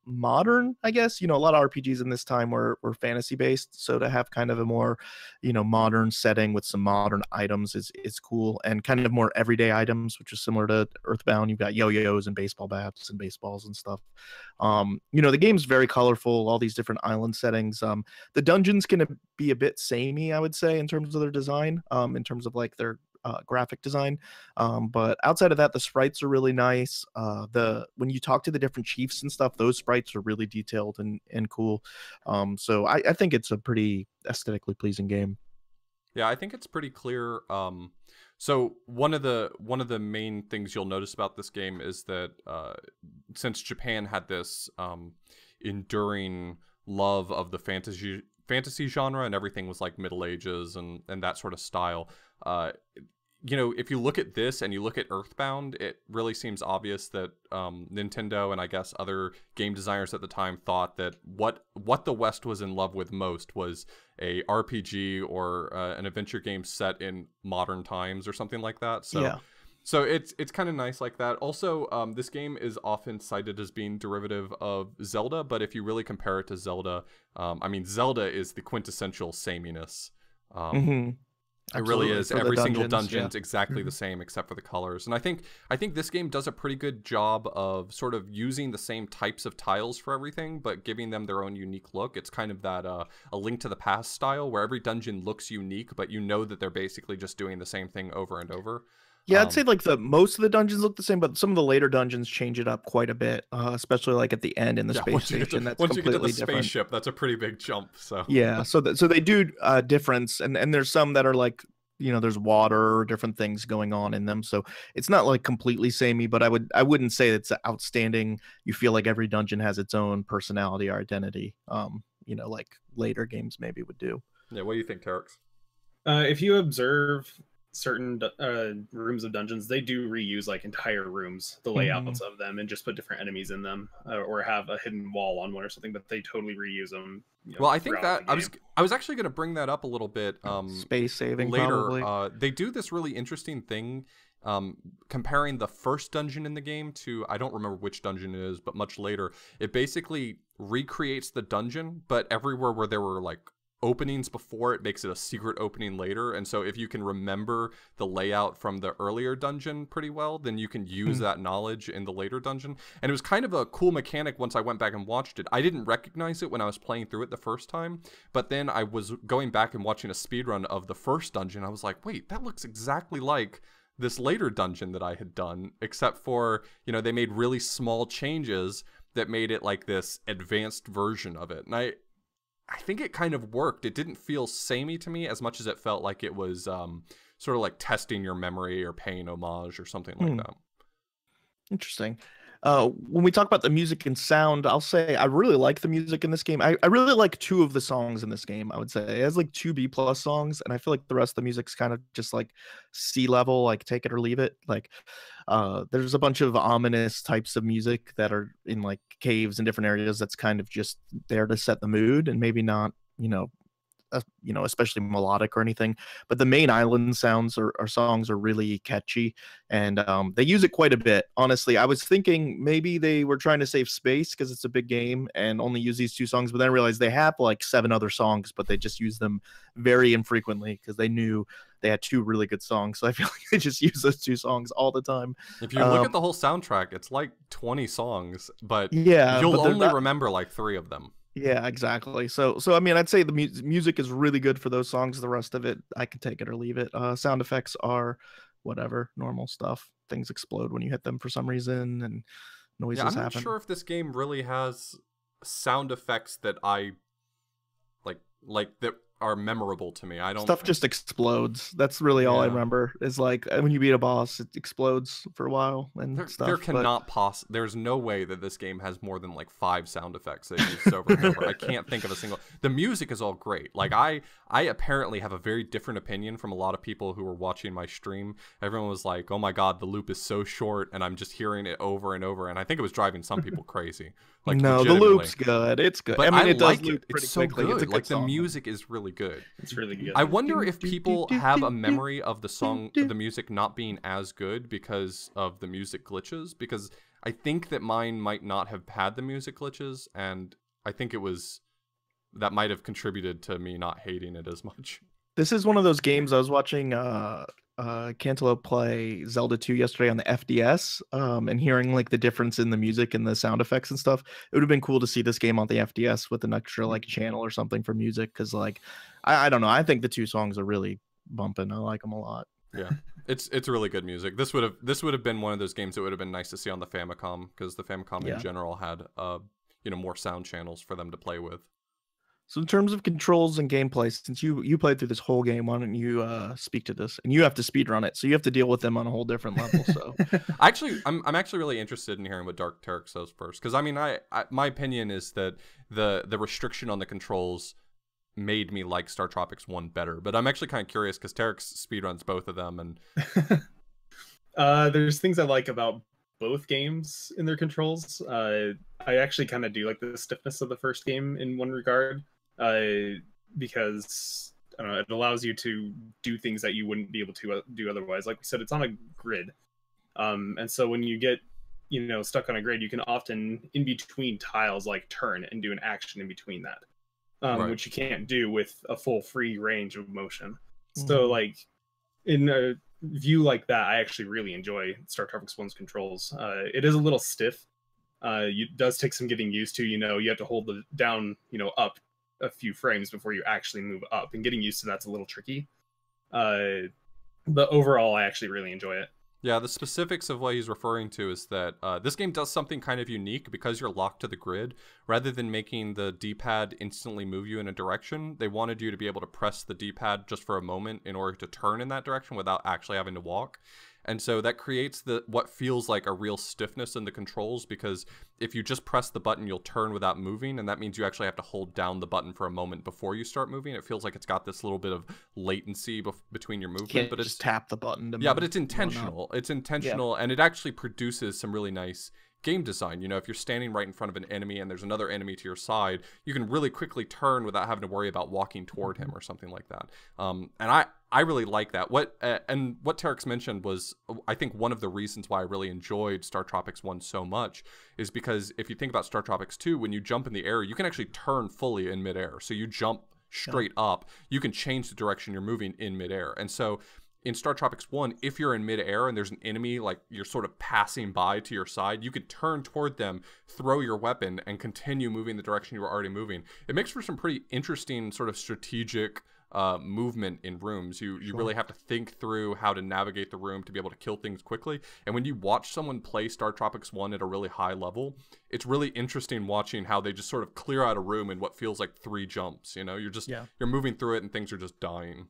modern, I guess. A lot of RPGs in this time were fantasy based, so to have kind of a more modern setting with some modern items is cool, and kind of more everyday items, which is similar to Earthbound. You've got yo-yos and baseball bats and baseballs and stuff. The game's very colorful, all these different island settings. The dungeons can be a bit samey, I would say, in terms of their design, in terms of like their graphic design, but outside of that, the sprites are really nice. When you talk to the different chiefs and stuff, those sprites are really detailed and cool. So I think it's a pretty aesthetically pleasing game. Yeah, I think it's pretty clear. So one of the main things you'll notice about this game is that since Japan had this enduring love of the fantasy genre, and everything was like Middle Ages and that sort of style, if you look at this and you look at Earthbound, it really seems obvious that Nintendo and I guess other game designers at the time thought that what the West was in love with most was a RPG or an adventure game set in modern times or something like that. So yeah. So it's kind of nice like that. Also, this game is often cited as being derivative of Zelda, but if you really compare it to Zelda, Zelda is the quintessential sameness. It really is. For the Every single dungeons, dungeon's exactly the same except for the colors. And I think this game does a pretty good job of sort of using the same types of tiles for everything, but giving them their own unique look. It's kind of that a Link to the Past style where every dungeon looks unique, but you know that they're basically just doing the same thing over and over. Yeah, I'd say like most of the dungeons look the same, but some of the later dungeons change it up quite a bit, especially like at the end in the space station. That's once you get to the different. spaceship, that's a pretty big jump. So yeah, so they do difference, and there's some that are like, you know, there's water or different things going on in them, so it's not like completely samey, but I wouldn't say it's outstanding. You feel like every dungeon has its own personality or identity, you know, like later games maybe would do. Yeah, what do you think, Terex? If you observe certain rooms of dungeons, they do reuse like entire rooms, the layouts of them, and just put different enemies in them, or have a hidden wall on one or something, but they totally reuse them. You know, well, I think that I was actually going to bring that up a little bit space saving later. Probably. They do this really interesting thing comparing the first dungeon in the game to, I don't remember which dungeon it is, but much later. It basically recreates the dungeon, but everywhere where there were like openings before, it makes it a secret opening later. And so if you can remember the layout from the earlier dungeon pretty well, then you can use that knowledge in the later dungeon. And it was kind of a cool mechanic once I went back and watched it. I didn't recognize it when I was playing through it the first time, but then I was going back and watching a speedrun of the first dungeon. I was like, wait, that looks exactly like this later dungeon that I had done, except for, you know, they made really small changes that made it like this advanced version of it. And I think it kind of worked. It didn't feel samey to me as much as it felt like it was sort of like testing your memory or paying homage or something like that. Interesting. When we talk about the music and sound, I'll say I really like the music in this game. I really like 2 of the songs in this game, I would say. It has like 2 B+ songs, and I feel like the rest of the music's kind of just like C level, like take it or leave it. Like there's a bunch of ominous types of music that are in like caves and different areas that's kind of just there to set the mood and maybe not, you know, especially melodic or anything, but the main island sounds or songs are really catchy, and they use it quite a bit. Honestly, I was thinking maybe they were trying to save space because it's a big game and only use these 2 songs, but then I realized they have like 7 other songs, but they just use them very infrequently because they knew they had 2 really good songs. So I feel like they just use those 2 songs all the time. If you look at the whole soundtrack, it's like 20 songs, but yeah, you'll only remember like 3 of them. Yeah, exactly. So I mean, I'd say the music is really good for those songs. The rest of it, I can take it or leave it. Sound effects are whatever, normal stuff. Things explode when you hit them for some reason, and noises happen. I'm not sure if this game really has sound effects that I like that are memorable to me. I don't. Stuff just explodes. That's really all I remember. Is like when you beat a boss, it explodes for a while and stuff. There cannot there's no way that this game has more than like 5 sound effects they use over and over. I can't think of a single. The music is all great. Like I apparently have a very different opinion from a lot of people who were watching my stream. Everyone was like, "Oh my god, the loop is so short," and I'm just hearing it over and over. And I think it was driving some people crazy. Like, no, the loop's good. It's good. But I mean, it does like loop it. pretty It's so quickly. good. It's a good like song. The music is really good. It's really good. I wonder if people have a memory of the song, the music not being as good because of the music glitches. Because I think that mine might not have had the music glitches, and I think that might have contributed to me not hating it as much. This is one of those games. I was watching Cantaloupe play Zelda 2 yesterday on the FDS, and hearing like the difference in the music and the sound effects and stuff. It would have been cool to see this game on the FDS with an extra like channel or something for music, because like I don't know, I think the 2 songs are really bumping. I like them a lot. Yeah, it's really good music. This would have been one of those games that would have been nice to see on the Famicom, because the Famicom in general had more sound channels for them to play with. So in terms of controls and gameplay, since you played through this whole game, why don't you speak to this? And you have to speedrun it, so you have to deal with them on a whole different level. So I'm actually really interested in hearing what Dark Tarek says first, because I mean, my opinion is that the restriction on the controls made me like StarTropics 1 better. But I'm actually kind of curious because Tarek speedruns both of them, and there's things I like about both games in their controls. I actually kind of do like the stiffness of the first game in one regard. Because I don't know, it allows you to do things that you wouldn't be able to do otherwise. Like we said, it's on a grid, and so when you get stuck on a grid, you can often in between tiles like turn and do an action in between that, right. Which you can't do with a full free range of motion. So like in a view like that, I actually really enjoy StarTropics 1's controls. It is a little stiff. It does take some getting used to. You have to hold the down, up a few frames before you actually move up, and getting used to that's a little tricky. But overall, I actually really enjoy it. Yeah, the specifics of what he's referring to is that this game does something kind of unique because you're locked to the grid. Rather than making the D-pad instantly move you in a direction, they wanted you to be able to press the D-pad just for a moment in order to turn in that direction without actually having to walk. And so that creates what feels like a real stiffness in the controls, because if you just press the button, you'll turn without moving, and that means you actually have to hold down the button for a moment before you start moving. It feels like it's got this little bit of latency between your movement, but it's just tap the button to move. Yeah, but it's intentional. It's intentional, and it actually produces some really nice game design. If you're standing right in front of an enemy and there's another enemy to your side, you can really quickly turn without having to worry about walking toward him or something like that. And I really like that. What Terex mentioned was, I think, one of the reasons why I really enjoyed StarTropics 1 so much is because if you think about StarTropics 2, when you jump in the air, you can actually turn fully in midair. So you jump straight up, you can change the direction you're moving in midair. And so in StarTropics 1, if you're in midair and there's an enemy, like you're sort of passing by to your side, you could turn toward them, throw your weapon, and continue moving the direction you were already moving. It makes for some pretty interesting sort of strategic movement in rooms. You really have to think through how to navigate the room to be able to kill things quickly. And when you watch someone play StarTropics 1 at a really high level, it's really interesting watching how they just sort of clear out a room in what feels like 3 jumps. You're moving through it and things are just dying.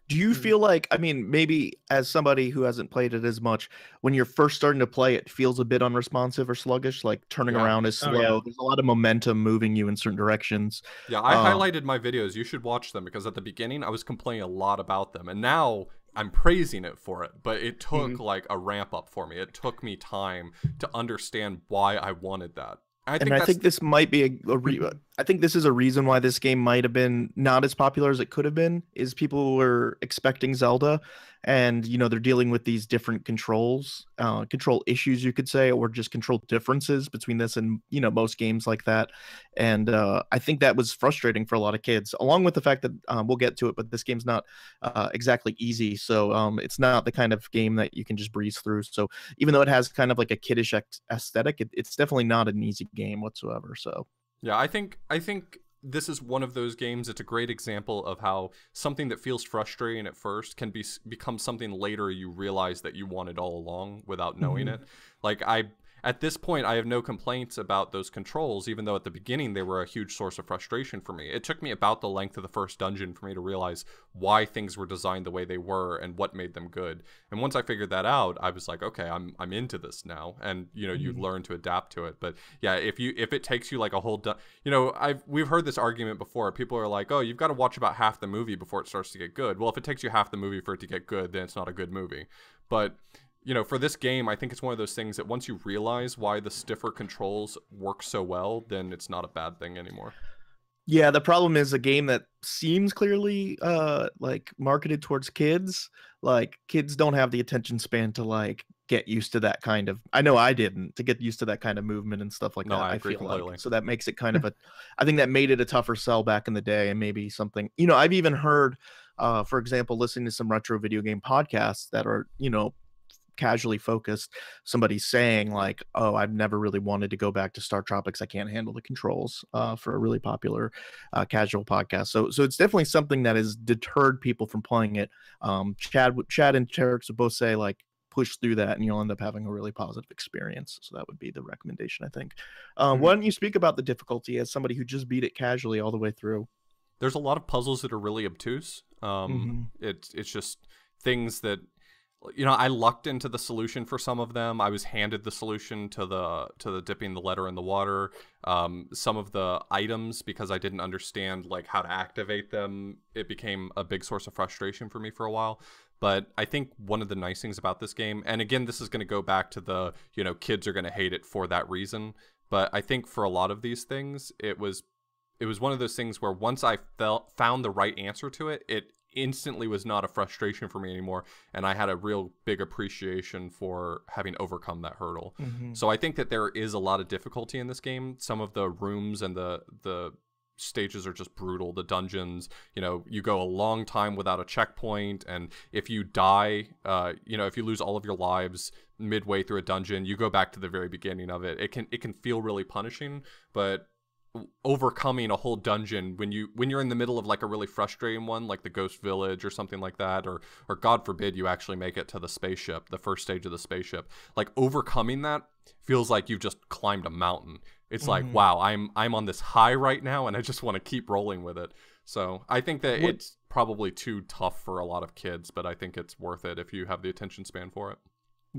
Do you feel like, maybe as somebody who hasn't played it as much, when you're first starting to play, it feels a bit unresponsive or sluggish, like turning around is slow? Yeah. There's a lot of momentum moving you in certain directions. Yeah, I highlighted my videos. You should watch them, because at the beginning I was complaining a lot about them, and now I'm praising it for it. But it took like a ramp up for me. It took me time to understand why I wanted that. I think this might be I think this is a reason why this game might have been not as popular as it could have been, is people were expecting Zelda, and they're dealing with these different control issues, you could say, or just control differences between this and most games like that. And I think that was frustrating for a lot of kids, along with the fact that we'll get to it, but this game's not exactly easy. So it's not the kind of game that you can just breeze through. So even though it has kind of like a kiddish aesthetic, it's definitely not an easy game whatsoever. So yeah, I think this is one of those games. It's a great example of how something that feels frustrating at first can become something later you realize that you wanted all along without knowing it. Like at this point, I have no complaints about those controls, even though at the beginning they were a huge source of frustration for me. It took me about the length of the first dungeon for me to realize why things were designed the way they were and what made them good. And once I figured that out, I was like, okay, I'm into this now. And you learn to adapt to it. But yeah, if it takes you like a whole we've heard this argument before. People are like, oh, you've got to watch about half the movie before it starts to get good. Well, if it takes you half the movie for it to get good, then it's not a good movie. But for this game, I think it's one of those things that once you realize why the stiffer controls work so well, then it's not a bad thing anymore. Yeah, the problem is a game that seems clearly like marketed towards kids. Like kids don't have the attention span to like get used to that kind of. I know I didn't, to get used to that kind of movement and stuff like that. I agree feel completely. like so that makes it kind of I think that made it a tougher sell back in the day, and maybe something. I've even heard, for example, listening to some retro video game podcasts that are casually focused, somebody saying like, oh, I've never really wanted to go back to StarTropics, I can't handle the controls, for a really popular casual podcast. So it's definitely something that has deterred people from playing it. Chad and Terex would both say like, push through that and you'll end up having a really positive experience. So that would be the recommendation, I think. Why don't you speak about the difficulty as somebody who just beat it casually all the way through? There's a lot of puzzles that are really obtuse. It's just things that I lucked into the solution for some of them. I was handed the solution to the dipping the letter in the water. Some of the items, because I didn't understand like how to activate them, it became a big source of frustration for me for a while. But I think one of the nice things about this game, and again, this is going to go back to the, kids are going to hate it for that reason. But I think for a lot of these things, it was one of those things where once I found the right answer to it, it instantly was not a frustration for me anymore, and I had a real big appreciation for having overcome that hurdle. So I think that there is a lot of difficulty in this game. Some of the rooms and the stages are just brutal. The dungeons, you know, you go a long time without a checkpoint, and if you die, you know, if you lose all of your lives midway through a dungeon, you go back to the very beginning of it. It can feel really punishing, but overcoming a whole dungeon when you're in the middle of like a really frustrating one, like the Ghost Village or something like that, or God forbid you actually make it to the spaceship, the first stage of the spaceship, like overcoming that feels like you've just climbed a mountain. It's like, wow, I'm on this high right now, and I just want to keep rolling with it. So I think that it's probably too tough for a lot of kids, but I think it's worth it if you have the attention span for it.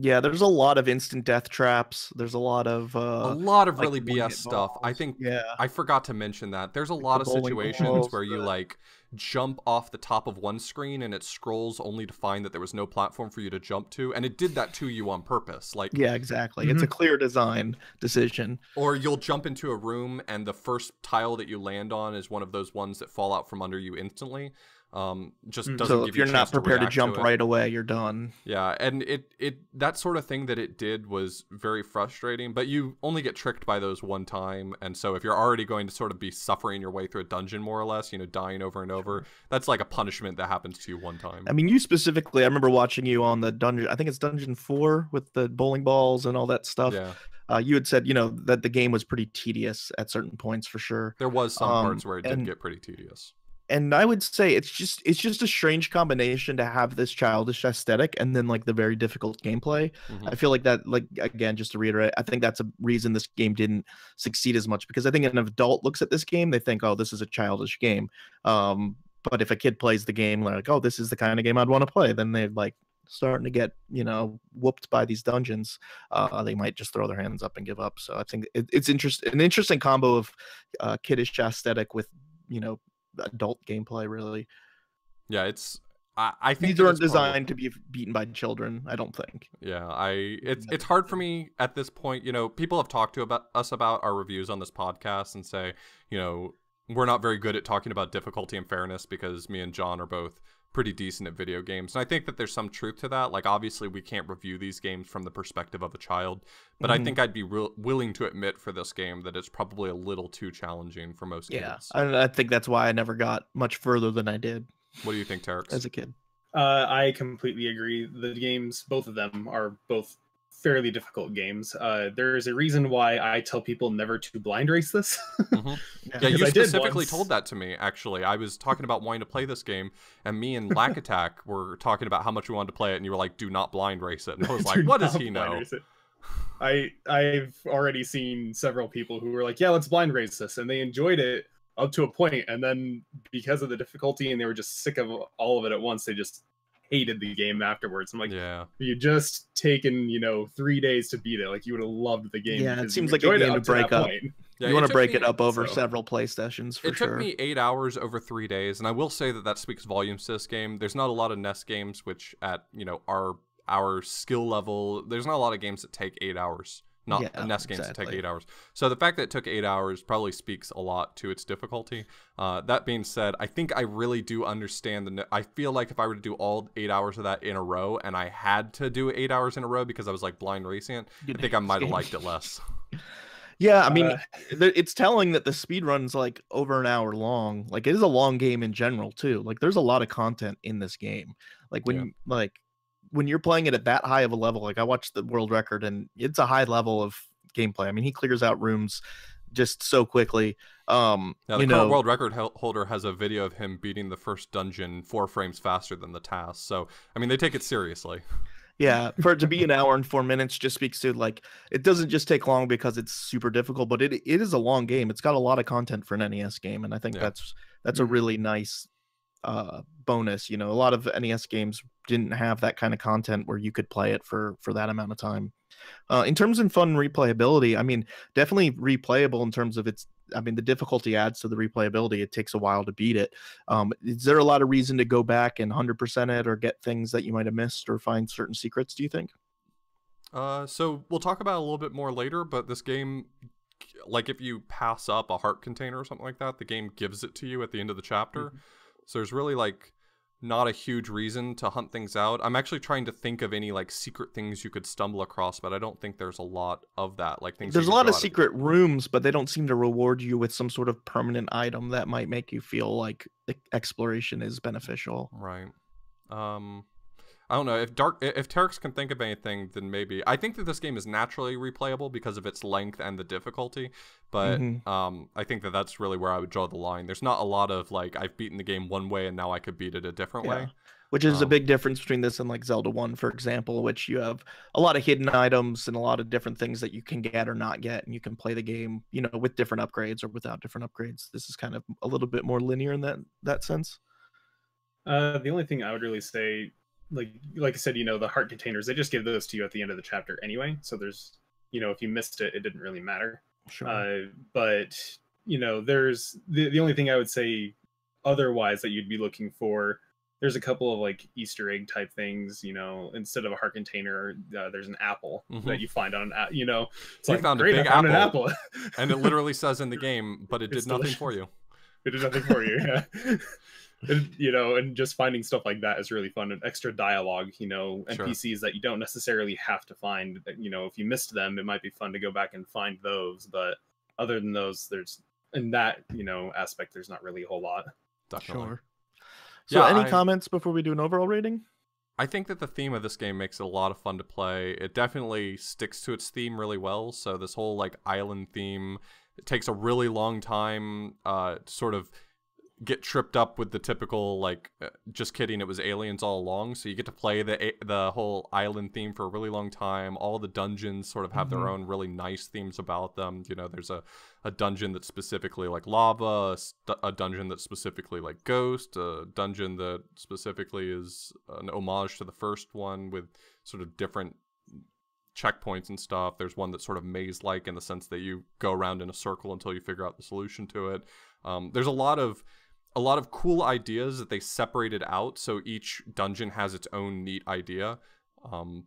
Yeah, there's a lot of instant death traps. There's a lot of like really BS stuff. balls. I think Yeah, I forgot to mention that there's a lot of bowling situations balls, where you the- like jump off the top of one screen and it scrolls only to find that there was no platform for you to jump to, and it did that to you on purpose. Like, yeah, exactly. It's a clear design decision. or you'll jump into a room and the first tile that you land on is one of those ones that fall out from under you instantly. Just doesn't So give if you you're a not chance to prepared to react jump it. right away, you're done. Yeah, and it that sort of thing that it did was very frustrating, but you only get tricked by those one time, and so if you're already going to sort of be suffering your way through a dungeon more or less, you know, dying over and over, that's like a punishment that happens to you one time. I mean, you specifically, I remember watching you on the dungeon, I think it's Dungeon 4 with the bowling balls and all that stuff. Yeah. You had said, you know, that the game was pretty tedious at certain points for sure. There was some parts where it did and- get pretty tedious. And I would say it's just a strange combination to have this childish aesthetic and then like the very difficult gameplay. Mhm. I feel like that, like, again, just to reiterate, I think that's a reason this game didn't succeed as much, because I think an adult looks at this game, they think, oh, this is a childish game. But if a kid plays the game, they're like, oh, this is the kind of game I'd want to play. Then they're like starting to get, you know, whooped by these dungeons. They might just throw their hands up and give up. So I think it's an interesting combo of kiddish aesthetic with, you know, adult gameplay, really. Yeah, I think These aren't designed to be beaten by children, I don't think. Yeah, it's hard for me at this point. You know, people have talked to us about our reviews on this podcast and say, you know, we're not very good at talking about difficulty and fairness because me and John are both pretty decent at video games. And I think that there's some truth to that. Like, obviously we can't review these games from the perspective of a child, but I think I'd be willing to admit for this game that it's probably a little too challenging for most kids. I think that's why I never got much further than I did What do you think, Terex? as a kid. I completely agree. The games, both of them, are both fairly difficult games. There is a reason why I tell people never to blind race this. Yeah, you I did specifically once. told that to me, actually. I was talking about wanting to play this game, and me and Lack Attack were talking about how much we wanted to play it, and you were like, do not blind race it. And I was like, Do what does not he blind know? race it. I've already seen several people who were like, yeah, let's blind race this, and they enjoyed it up to a point, and then because of the difficulty and they were just sick of all of it at once, they just hated the game afterwards. I'm like, Yeah. you just taken, you know, 3 days to beat it. Like, you would have loved the game. Yeah, it because seems you like a enjoyed it game to up that break up. point. Yeah, You want to took break me- it up over so- several play sessions, for It sure. took me 8 hours over 3 days, and I will say that that speaks volumes to this game. There's not a lot of NES games which, at, you know, our skill level, there's not a lot of games that take 8 hours. Not Yeah, NES games that take exactly. 8 hours. So the fact that it took 8 hours probably speaks a lot to its difficulty. That being said, I think I really do understand I feel like if I were to do all 8 hours of that in a row, and I had to do 8 hours in a row because I was like blind racing it, I think I might have liked it less. Yeah, I mean, it's telling that the speed run's like over an hour long. Like, it is a long game in general too. Like, there's a lot of content in this game. Like, when you're playing it at that high of a level, like I watched the world record and it's a high level of gameplay. I mean, he clears out rooms just so quickly. Now, the current world record holder has a video of him beating the first dungeon 4 frames faster than the task. So, I mean, they take it seriously. Yeah, for it to be an hour and 4 minutes just speaks to, like, it doesn't just take long because it's super difficult, but it is a long game. It's got a lot of content for an NES game, and I think that's a really nice bonus. You know, a lot of NES games didn't have that kind of content where you could play it for that amount of time. In terms of fun replayability, I mean, definitely replayable in terms of the difficulty adds to the replayability. It takes a while to beat it. Is there a lot of reason to go back and 100% it or get things that you might have missed or find certain secrets, do you think? So we'll talk about it a little bit more later, but this game, like if you pass up a heart container or something like that, the game gives it to you at the end of the chapter. So there's really like not a huge reason to hunt things out. I'm actually trying to think of any like secret things you could stumble across, but I don't think there's a lot of that. Like things. There's a lot of secret rooms, but they don't seem to reward you with some sort of permanent item that might make you feel like exploration is beneficial. Right. I don't know if Terex can think of anything, then maybe. I think that this game is naturally replayable because of its length and the difficulty, but I think that that's really where I would draw the line. There's not a lot of like I've beaten the game one way and now I could beat it a different way, which is a big difference between this and like Zelda 1, for example, which you have a lot of hidden items and a lot of different things that you can get or not get, and you can play the game, you know, with different upgrades or without different upgrades. This is kind of a little bit more linear in that sense. The only thing I would really say, like I said, you know, the heart containers, they just give those to you at the end of the chapter anyway. So there's, you know, if you missed it, it didn't really matter. Sure. But, you know, there's the only thing I would say otherwise that you'd be looking for, there's a couple of like Easter egg type things, you know, instead of a heart container, there's an apple that you find on, you know, it's like, found great, a big I found apple. an apple. And it literally says in the game, but it did nothing for you. It did nothing for you, yeah. And, you know, and just finding stuff like that is really fun. And extra dialogue, you know, NPCs that you don't necessarily have to find. You know, if you missed them, it might be fun to go back and find those. But other than those, there's in that, you know, aspect, there's not really a whole lot. Definitely. Sure. So any comments before we do an overall rating? I think that the theme of this game makes it a lot of fun to play. It definitely sticks to its theme really well. So this whole like island theme, it takes a really long time to sort of get tripped up with the typical like just kidding, it was aliens all along. So you get to play the whole island theme for a really long time. All the dungeons sort of have their own really nice themes about them. You know, there's a dungeon that's specifically like lava, a dungeon that's specifically like ghost, a dungeon that specifically is an homage to the first one with sort of different checkpoints and stuff. There's one that's sort of maze-like in the sense that you go around in a circle until you figure out the solution to it. There's a lot of cool ideas that they separated out, so each dungeon has its own neat idea.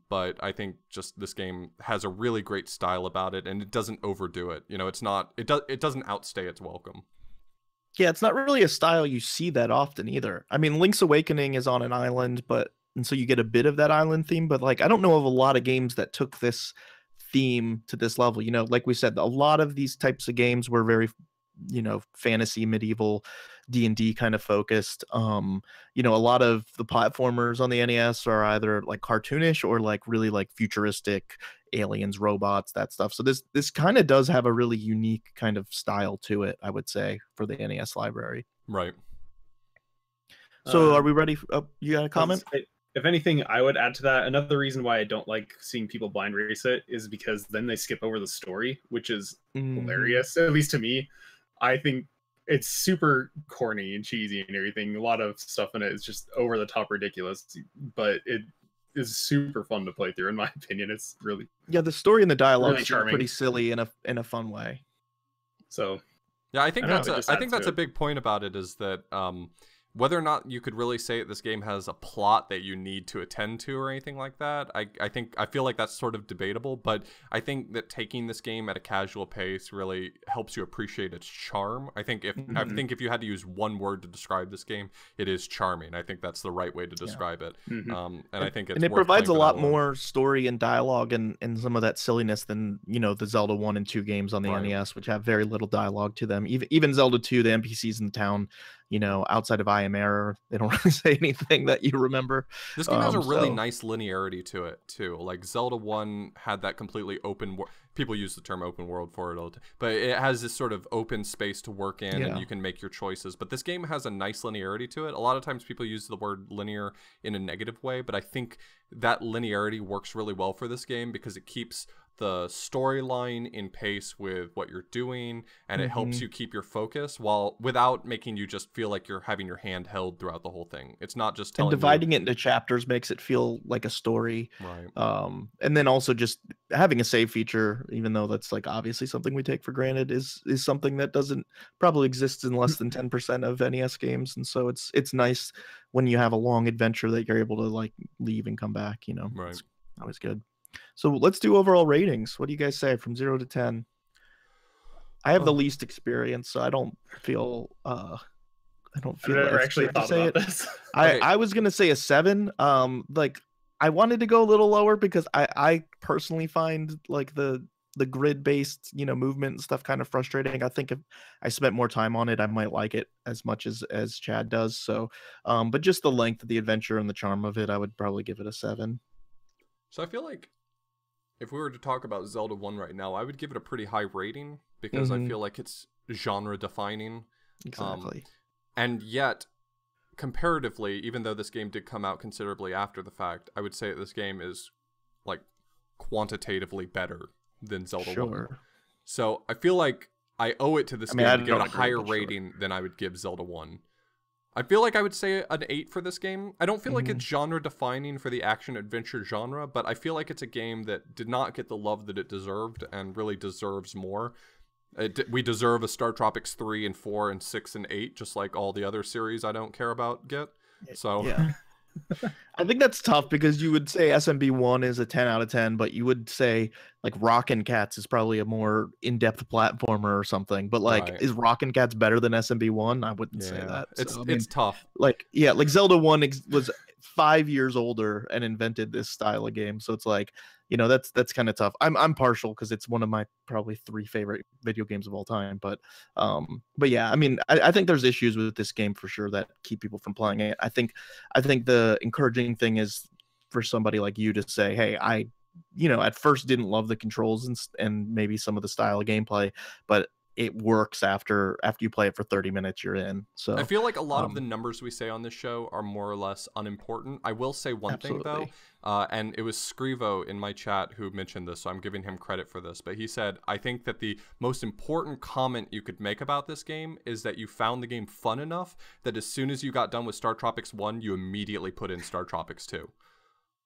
But I think just this game has a really great style about it, and it doesn't overdo it. You know, it doesn't outstay its welcome. Yeah, it's not really a style you see that often either. I mean, Link's Awakening is on an island, and so you get a bit of that island theme, but like I don't know of a lot of games that took this theme to this level. You know, like we said, a lot of these types of games were very, you know, fantasy, medieval, D&D kind of focused. You know, a lot of the platformers on the NES are either like cartoonish or like really like futuristic aliens, robots, that stuff. So this kind of does have a really unique kind of style to it, I would say, for the NES library. Right. So are we ready? You got a comment? If anything, I would add to that. Another reason why I don't like seeing people blind race it is because then they skip over the story, which is hilarious, at least to me. I think it's super corny and cheesy and everything. A lot of stuff in it is just over the top ridiculous, but it is super fun to play through, in my opinion. It's really the story and the dialogue really are pretty silly in a fun way. So yeah, I think that's a big point about it, is that whether or not you could really say that this game has a plot that you need to attend to or anything like that, I feel like that's sort of debatable, but I think that taking this game at a casual pace really helps you appreciate its charm. I think if you had to use one word to describe this game, it is charming. I think that's the right way to describe it. And I think it provides a lot more story and dialogue and some of that silliness than, you know, the Zelda 1 and 2 games on the NES, which have very little dialogue to them. Even Zelda 2, the NPCs in the town, you know, outside of I Am Error, they don't really say anything that you remember. This game has a really nice linearity to it too. Like Zelda 1 had that completely open people use the term open world for it all, but it has this sort of open space to work in, and you can make your choices. But this game has a nice linearity to it. A lot of times people use the word linear in a negative way, but I think that linearity works really well for this game because it keeps the storyline in pace with what you're doing, and it helps you keep your focus without making you just feel like you're having your hand held throughout the whole thing. It's not just telling dividing it into chapters makes it feel like a story, right? And then also just having a save feature, even though that's like obviously something we take for granted, is something that doesn't probably exist in less than 10% of NES games, and so it's nice when you have a long adventure that you're able to like leave and come back. You know, right? It's always good. So let's do overall ratings. What do you guys say from 0 to 10? I have the least experience, so I don't feel I don't I've feel never it's actually good to thought say about it. this. Okay. I was gonna say a 7. Like I wanted to go a little lower because I personally find like the grid based movement and stuff kind of frustrating. I think if I spent more time on it, I might like it as much as Chad does. So, but just the length of the adventure and the charm of it, I would probably give it a 7. So I feel like if we were to talk about Zelda 1 right now, I would give it a pretty high rating because I feel like it's genre defining. Exactly. And yet, comparatively, even though this game did come out considerably after the fact, I would say that this game is like quantitatively better than Zelda 1. Sure. So I feel like I owe it to this I mean, game I to give it don't a agree, higher but sure. rating than I would give Zelda 1. I feel like I would say an 8 for this game. I don't feel like it's genre defining for the action adventure genre, but I feel like it's a game that did not get the love that it deserved and really deserves more. We deserve a StarTropics 3 and 4 and 6 and 8, just like all the other series I don't care about get. So Yeah. I think that's tough because you would say SMB1 is a 10 out of 10, but you would say like Rockin' Cats is probably a more in-depth platformer or something. But like, Right. is Rockin' Cats better than SMB1? I wouldn't say that. It's So, I mean, it's tough. like, yeah, like Zelda 1 was 5 years older and invented this style of game. So it's like, that's kind of tough. I'm partial because it's one of my probably 3 favorite video games of all time. But yeah, I mean, I think there's issues with this game for sure that keep people from playing it. I think the encouraging thing is for somebody like you to say, hey, I at first didn't love the controls and maybe some of the style of gameplay, but it works after you play it for 30 minutes, you're in. So I feel like a lot of the numbers we say on this show are more or less unimportant. I will say one thing though, and it was Scrivo in my chat who mentioned this, so I'm giving him credit for this, but he said, I think that the most important comment you could make about this game is that you found the game fun enough that as soon as you got done with StarTropics 1, you immediately put in StarTropics 2.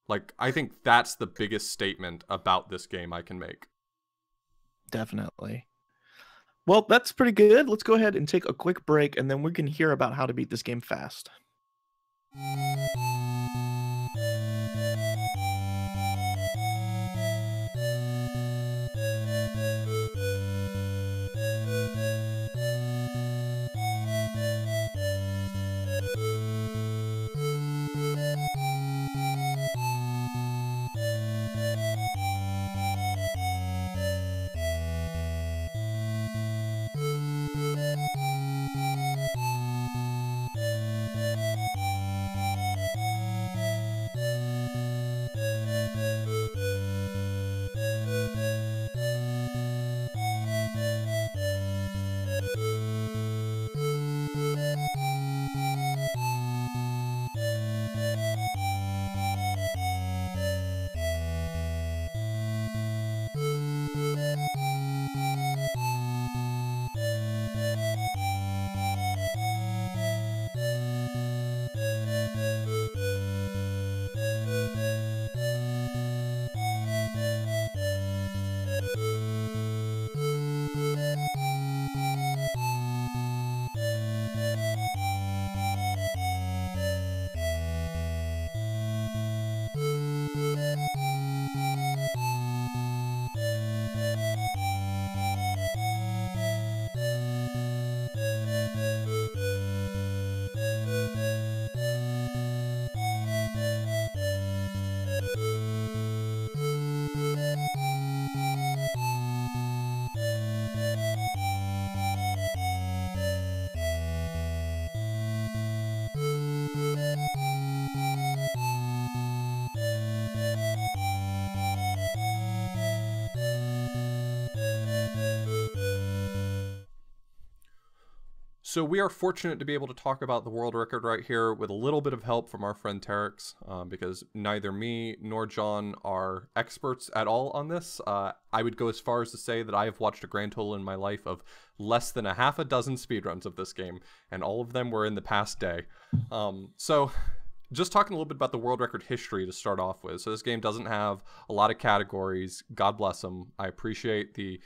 Like, I think that's the biggest statement about this game I can make. Definitely. Well, that's pretty good. Let's go ahead and take a quick break, and then we can hear about how to beat this game fast. So we are fortunate to be able to talk about the world record right here with a little bit of help from our friend Terex, because neither me nor John are experts at all on this. I would go as far as to say that I have watched a grand total in my life of less than a half a dozen speedruns of this game, and all of them were in the past day. So just talking a little bit about the world record history to start off with. So this game doesn't have a lot of categories. God bless them. I appreciate the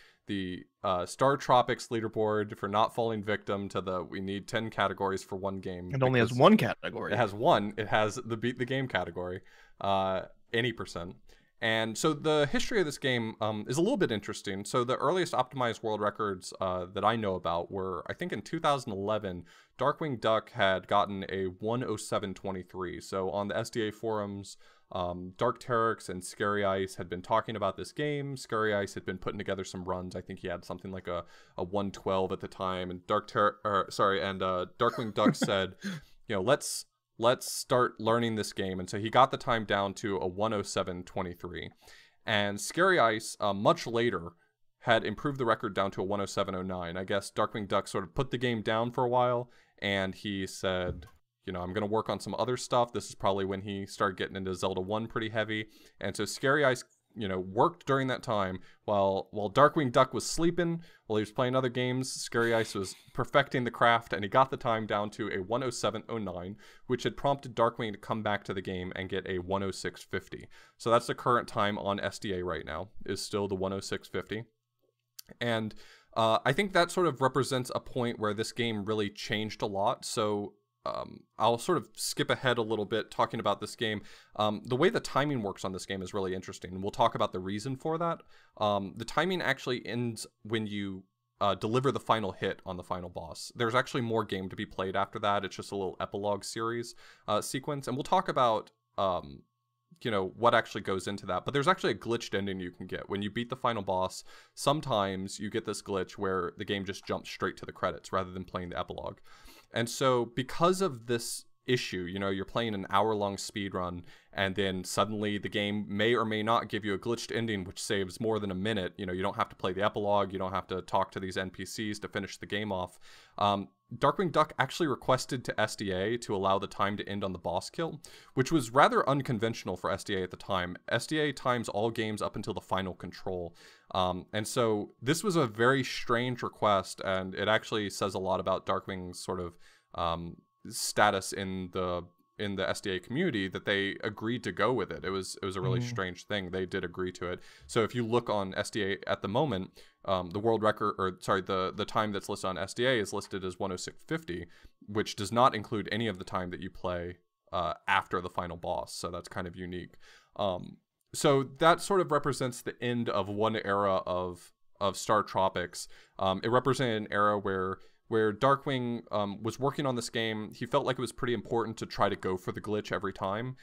StarTropics leaderboard for not falling victim to the we need 10 categories for one game. It only has one category. It has one. It has the beat the game category, any percent. And so the history of this game is a little bit interesting. So the earliest optimized world records that I know about were, I think in 2011, Darkwing Duck had gotten a 107.23. So on the SDA forums, Dark and Scary Ice had been talking about this game. Scary Ice had been putting together some runs. I think he had something like a 112 at the time. And Darkwing Duck said, you know, let's start learning this game. And so he got the time down to a 107.23. And Scary Ice, much later, had improved the record down to a 107.09. I guess Darkwing Duck sort of put the game down for a while, and he said, you know, I'm going to work on some other stuff. This is probably when he started getting into Zelda 1 pretty heavy. And so Scary Ice, you know, worked during that time while Darkwing Duck was sleeping, while he was playing other games. Scary Ice was perfecting the craft, and he got the time down to a 107.09, which had prompted Darkwing to come back to the game and get a 106.50. So that's the current time on SDA right now, is still the 106.50. And I think that sort of represents a point where this game really changed a lot. So I'll sort of skip ahead a little bit talking about this game. The way the timing works on this game is really interesting, and we'll talk about the reason for that. The timing actually ends when you deliver the final hit on the final boss. There's actually more game to be played after that. It's just a little epilogue series sequence, and we'll talk about you know, what actually goes into that. But there's actually a glitched ending you can get. When you beat the final boss, sometimes you get this glitch where the game just jumps straight to the credits rather than playing the epilogue. And so because of this issue, you know, you're playing an hour-long speed run, and then suddenly the game may or may not give you a glitched ending, which saves more than a minute. You know, you don't have to play the epilogue, you don't have to talk to these NPCs to finish the game off. Darkwing Duck actually requested to SDA to allow the time to end on the boss kill, which was rather unconventional for SDA at the time. SDA times all games up until the final control. And so this was a very strange request, and it actually says a lot about Darkwing's sort of status in the SDA community, that they agreed to go with it. It was a really strange thing. They did agree to it. So if you look on SDA at the moment, the world record, or sorry, the time that's listed on SDA is listed as 106.50, which does not include any of the time that you play after the final boss. So that's kind of unique. So that sort of represents the end of one era of StarTropics. It represented an era where Darkwing was working on this game. He felt like it was pretty important to try to go for the glitch every time,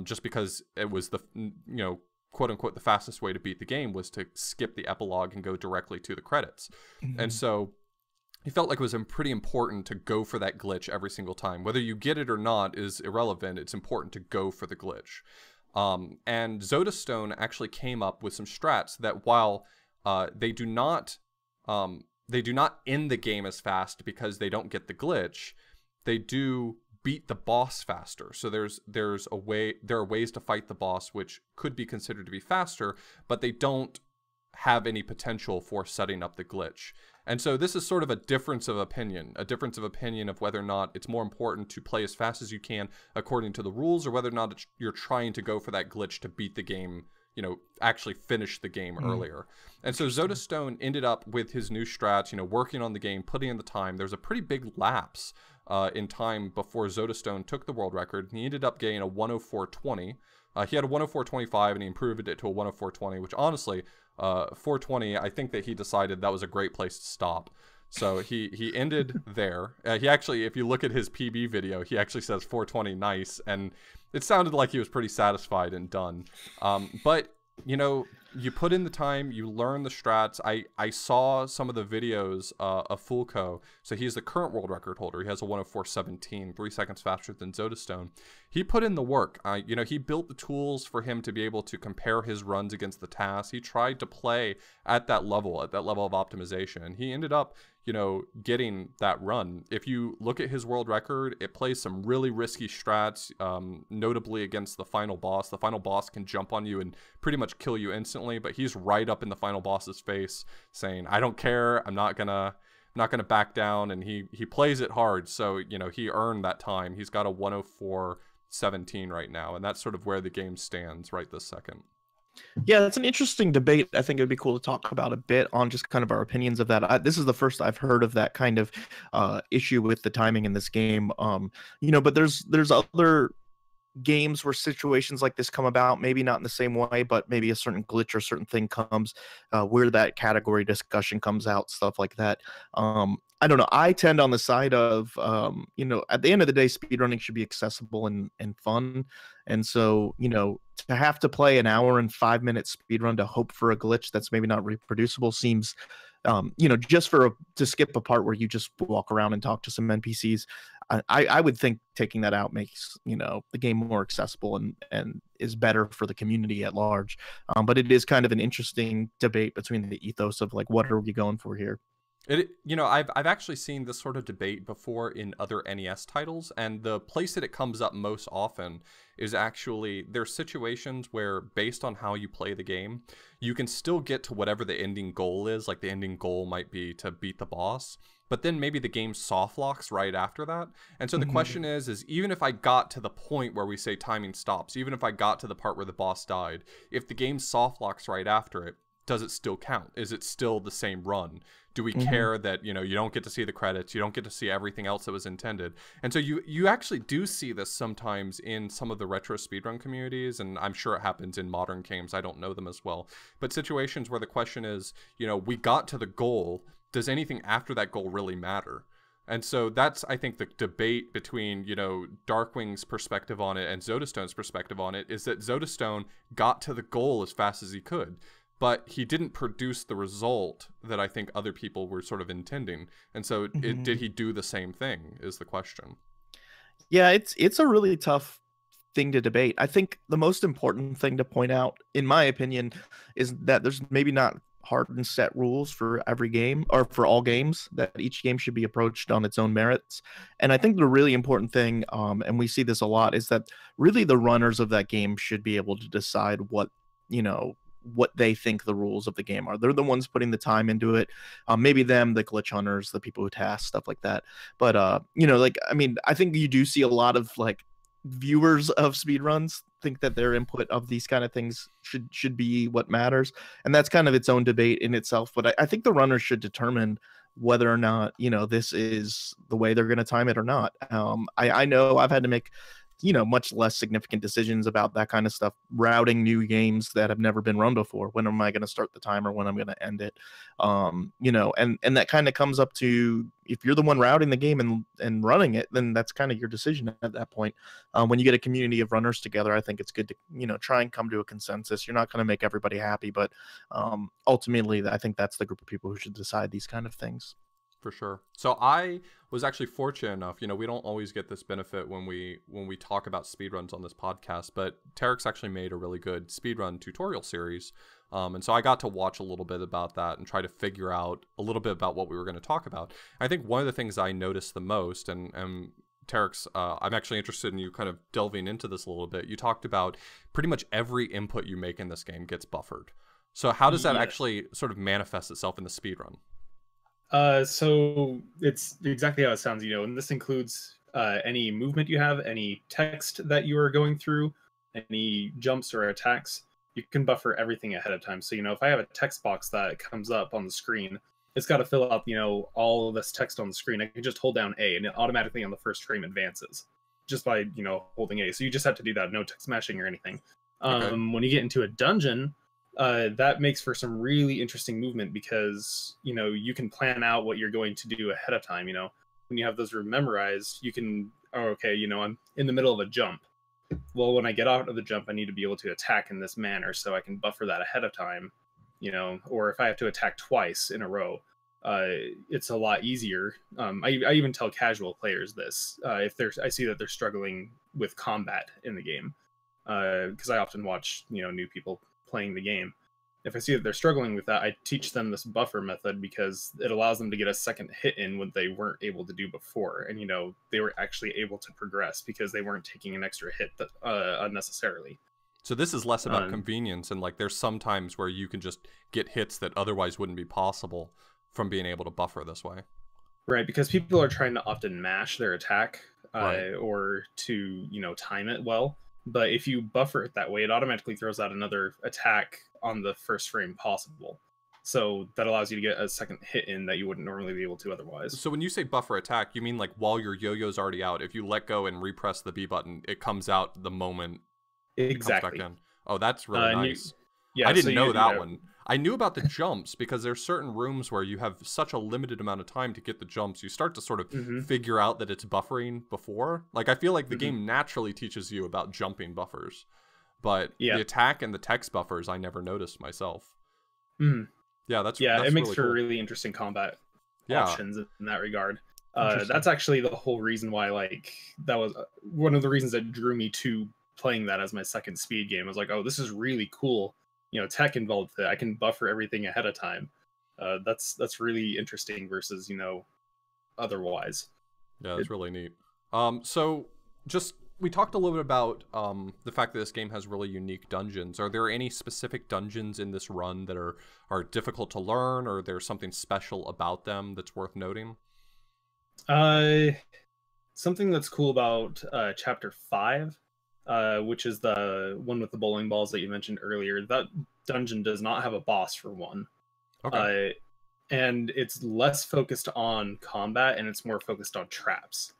just because it was the, you know, quote unquote, the fastest way to beat the game was to skip the epilogue and go directly to the credits. And so he felt like it was pretty important to go for that glitch every single time. Whether you get it or not is irrelevant. It's important to go for the glitch. And Zodastone actually came up with some strats that, while they do not end the game as fast because they don't get the glitch, they do beat the boss faster. So there are ways to fight the boss which could be considered to be faster, but they don't have any potential for setting up the glitch. And so this is sort of a difference of opinion of whether or not it's more important to play as fast as you can according to the rules, or whether or not you're trying to go for that glitch to beat the game, you know, actually finish the game earlier. And so Zodastone ended up with his new strats, you know, working on the game, putting in the time. There's a pretty big lapse in time before Zodastone took the world record, and he ended up getting a 104.20. He had a 104.25, and he improved it to a 104.20, which honestly, 420, I think that he decided that was a great place to stop. So he ended there. He actually, if you look at his PB video, he actually says 420 nice, and it sounded like he was pretty satisfied and done. But, you know, you put in the time, you learn the strats. I saw some of the videos of Fulco. So he's the current world record holder. He has a 104.17, 3 seconds faster than Zodastone. He put in the work. You know, he built the tools for him to be able to compare his runs against the tasks. He tried to play at that level of optimization. And he ended up, you know, getting that run. If you look at his world record, it plays some really risky strats, notably against the final boss. The final boss can jump on you and pretty much kill you instantly, but he's right up in the final boss's face saying, I don't care, I'm not gonna back down, and he plays it hard. So, you know, he earned that time. He's got a 104.17 right now, and that's sort of where the game stands right this second. Yeah, that's an interesting debate. I think it would be cool to talk about a bit on just kind of our opinions of that. This is the first I've heard of that kind of issue with the timing in this game. You know, but there's other games where situations like this come about, maybe not in the same way, but maybe a certain glitch or certain thing comes where that category discussion comes out, stuff like that. I don't know. I tend on the side of, at the end of the day, speedrunning should be accessible and fun. And so, to have to play an hour and 5 minute speedrun to hope for a glitch that's maybe not reproducible seems, just to skip a part where you just walk around and talk to some NPCs. I would think taking that out makes the game more accessible and is better for the community at large. But it is kind of an interesting debate between the ethos of like, what are we going for here? I've actually seen this sort of debate before in other NES titles, and the place that it comes up most often is actually there's situations where, based on how you play the game, you can still get to whatever the ending goal is. Like the ending goal might be to beat the boss, but then maybe the game soft locks right after that. And so the question is even if I got to the point where we say timing stops, even if I got to the part where the boss died, if the game soft locks right after it, does it still count? Is it still the same run? Do we care that, you don't get to see the credits, you don't get to see everything else that was intended? And so you actually do see this sometimes in some of the retro speedrun communities, and I'm sure it happens in modern games. I don't know them as well. But situations where the question is, we got to the goal, does anything after that goal really matter? And so that's, I think, the debate between, Darkwing's perspective on it and Zodastone's perspective on it, is that Zodastone got to the goal as fast as he could, but he didn't produce the result that I think other people were sort of intending. And so did he do the same thing is the question. Yeah, it's a really tough thing to debate. I think the most important thing to point out, in my opinion, is that there's maybe not hard and set rules for every game or for all games, that each game should be approached on its own merits. And I think the really important thing, and we see this a lot, is that really the runners of that game should be able to decide what they think the rules of the game are. They're the ones putting the time into it. Maybe them, the glitch hunters, the people who task, stuff like that. But I think you do see a lot of like viewers of speedruns think that their input of these kind of things should be what matters, and that's kind of its own debate in itself. But I think the runners should determine whether or not this is the way they're going to time it or not. I know I've had to make much less significant decisions about that kind of stuff, routing new games that have never been run before. When am I going to start the timer? When I'm going to end it? And that kind of comes up to, if you're the one routing the game and running it, then that's kind of your decision at that point. When you get a community of runners together, I think it's good to, try and come to a consensus. You're not going to make everybody happy, but ultimately, I think that's the group of people who should decide these kind of things. For sure. So I was actually fortunate enough, we don't always get this benefit when we talk about speedruns on this podcast, but Terex actually made a really good speedrun tutorial series. And so I got to watch a little bit about that and try to figure out a little bit about what we were going to talk about. I think one of the things I noticed the most, and Terex, I'm actually interested in you kind of delving into this a little bit. You talked about pretty much every input you make in this game gets buffered. So how does that actually sort of manifest itself in the speedrun? So it's exactly how it sounds, and this includes any movement you have, any text that you are going through, any jumps or attacks. You can buffer everything ahead of time. So, if I have a text box that comes up on the screen, it's got to fill up, all of this text on the screen. I can just hold down A, and it automatically on the first frame advances just by, holding A. So you just have to do that, no text mashing or anything. Okay. When you get into a dungeon, that makes for some really interesting movement because, you can plan out what you're going to do ahead of time. When you have those memorized, you can, I'm in the middle of a jump. Well, when I get out of the jump, I need to be able to attack in this manner so I can buffer that ahead of time, or if I have to attack twice in a row, it's a lot easier. I even tell casual players this, if I see that they're struggling with combat in the game, because I often watch, new people playing the game. If I see that they're struggling with that, I teach them this buffer method because it allows them to get a second hit in what they weren't able to do before. And, they were actually able to progress because they weren't taking an extra hit unnecessarily. So this is less about convenience, and like there's some times where you can just get hits that otherwise wouldn't be possible from being able to buffer this way. Right, because people are trying to often mash their attack or to, time it well. But if you buffer it that way, it automatically throws out another attack on the first frame possible. So that allows you to get a second hit in that you wouldn't normally be able to otherwise. So when you say buffer attack, you mean like while your yo-yo's already out, if you let go and repress the B button, it comes out the moment it comes back in. Oh, that's really nice. Yeah, I didn't know that one. I knew about the jumps because there's certain rooms where you have such a limited amount of time to get the jumps. You start to sort of figure out that it's buffering before. Like, I feel like the game naturally teaches you about jumping buffers. But the attack and the text buffers, I never noticed myself. Yeah, that's it makes really for cool. really interesting combat options in that regard. That's actually the whole reason why, like, that was one of the reasons that drew me to playing that as my second speed game. I was like, oh, this is really cool. You know, tech involved that I can buffer everything ahead of time. That's really interesting versus, you know, otherwise. Yeah, it's really neat. So just we talked a little bit about the fact that this game has really unique dungeons. Are there any specific dungeons in this run that are difficult to learn, or there's something special about them that's worth noting? Something that's cool about Chapter 5, which is the one with the bowling balls that you mentioned earlier. That dungeon does not have a boss, for one. Okay. And it's less focused on combat, and it's more focused on traps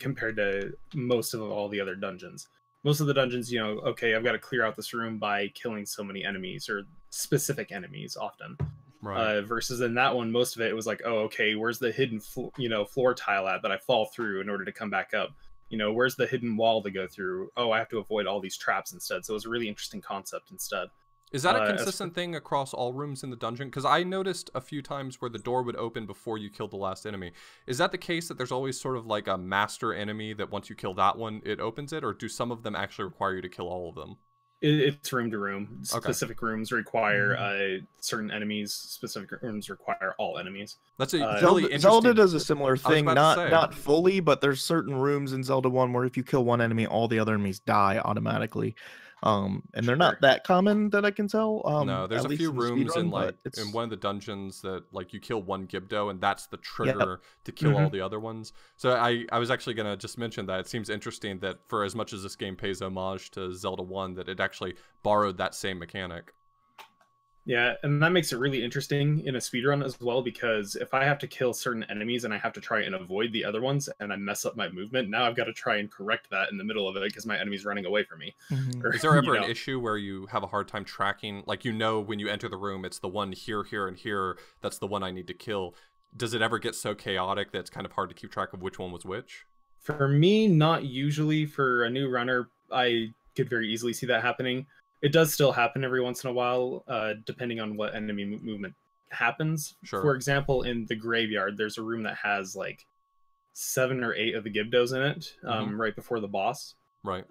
compared to most of all the other dungeons. Most of the dungeons, you know, okay, I've got to clear out this room by killing so many enemies, or specific enemies often. Right. Versus in that one, most of it was like, oh, okay, where's the hidden floor tile at that I fall through in order to come back up? You know, where's the hidden wall to go through? Oh, I have to avoid all these traps instead. So it was a really interesting concept instead. Is that a consistent thing across all rooms in the dungeon? Because I noticed a few times where the door would open before you killed the last enemy. Is that the case, that there's always sort of like a master enemy that once you kill that one, it opens it? Or do some of them actually require you to kill all of them? It's room to room. Specific rooms require certain enemies. Specific rooms require all enemies. That's a really interesting... Zelda does a similar thing, not fully, but there's certain rooms in Zelda 1 where if you kill one enemy, all the other enemies die automatically. And they're not that common that I can tell. No, there's a few rooms in like in one of the dungeons that like you kill one Gibdo and that's the trigger to kill all the other ones. So I was actually gonna just mention that it seems interesting that for as much as this game pays homage to Zelda 1, that it actually borrowed that same mechanic. Yeah, and that makes it really interesting in a speedrun as well, because if I have to kill certain enemies and I have to try and avoid the other ones and I mess up my movement, now I've got to try and correct that in the middle of it because my enemy's running away from me. Or, is there ever an issue where you have a hard time tracking, like, you know, when you enter the room, it's the one here, here, and here, that's the one I need to kill. Does it ever get so chaotic that it's kind of hard to keep track of which one was which? For me, not usually. For a new runner, I could very easily see that happening. It does still happen every once in a while, depending on what enemy movement happens. Sure. For example, in the graveyard, there's a room that has like 7 or 8 of the Gibdos in it, right before the boss. Right.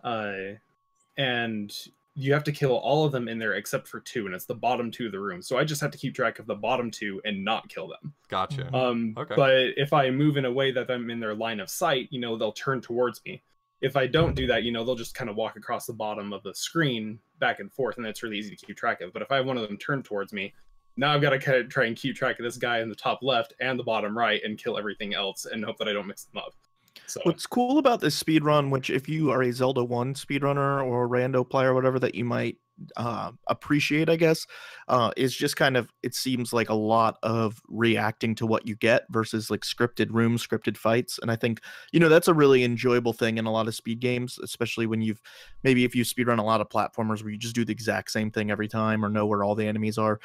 And you have to kill all of them in there except for 2, and it's the bottom 2 of the room. So I just have to keep track of the bottom 2 and not kill them. Gotcha. Okay. But if I move in a way that I'm in their line of sight, you know, they'll turn towards me. If I don't do that, you know, they'll just kind of walk across the bottom of the screen back and forth, and it's really easy to keep track of. But if I have one of them turn towards me, now I've got to kind of try and keep track of this guy in the top left and the bottom right and kill everything else and hope that I don't mix them up. So what's cool about this speedrun, which if you are a Zelda 1 speedrunner or a rando player or whatever that you might appreciate, I guess, is just kind of, it seems like a lot of reacting to what you get versus like scripted rooms, scripted fights. And I think, you know, that's a really enjoyable thing in a lot of speed games, especially when you've, maybe if you speedrun a lot of platformers where you just do the exact same thing every time or know where all the enemies are.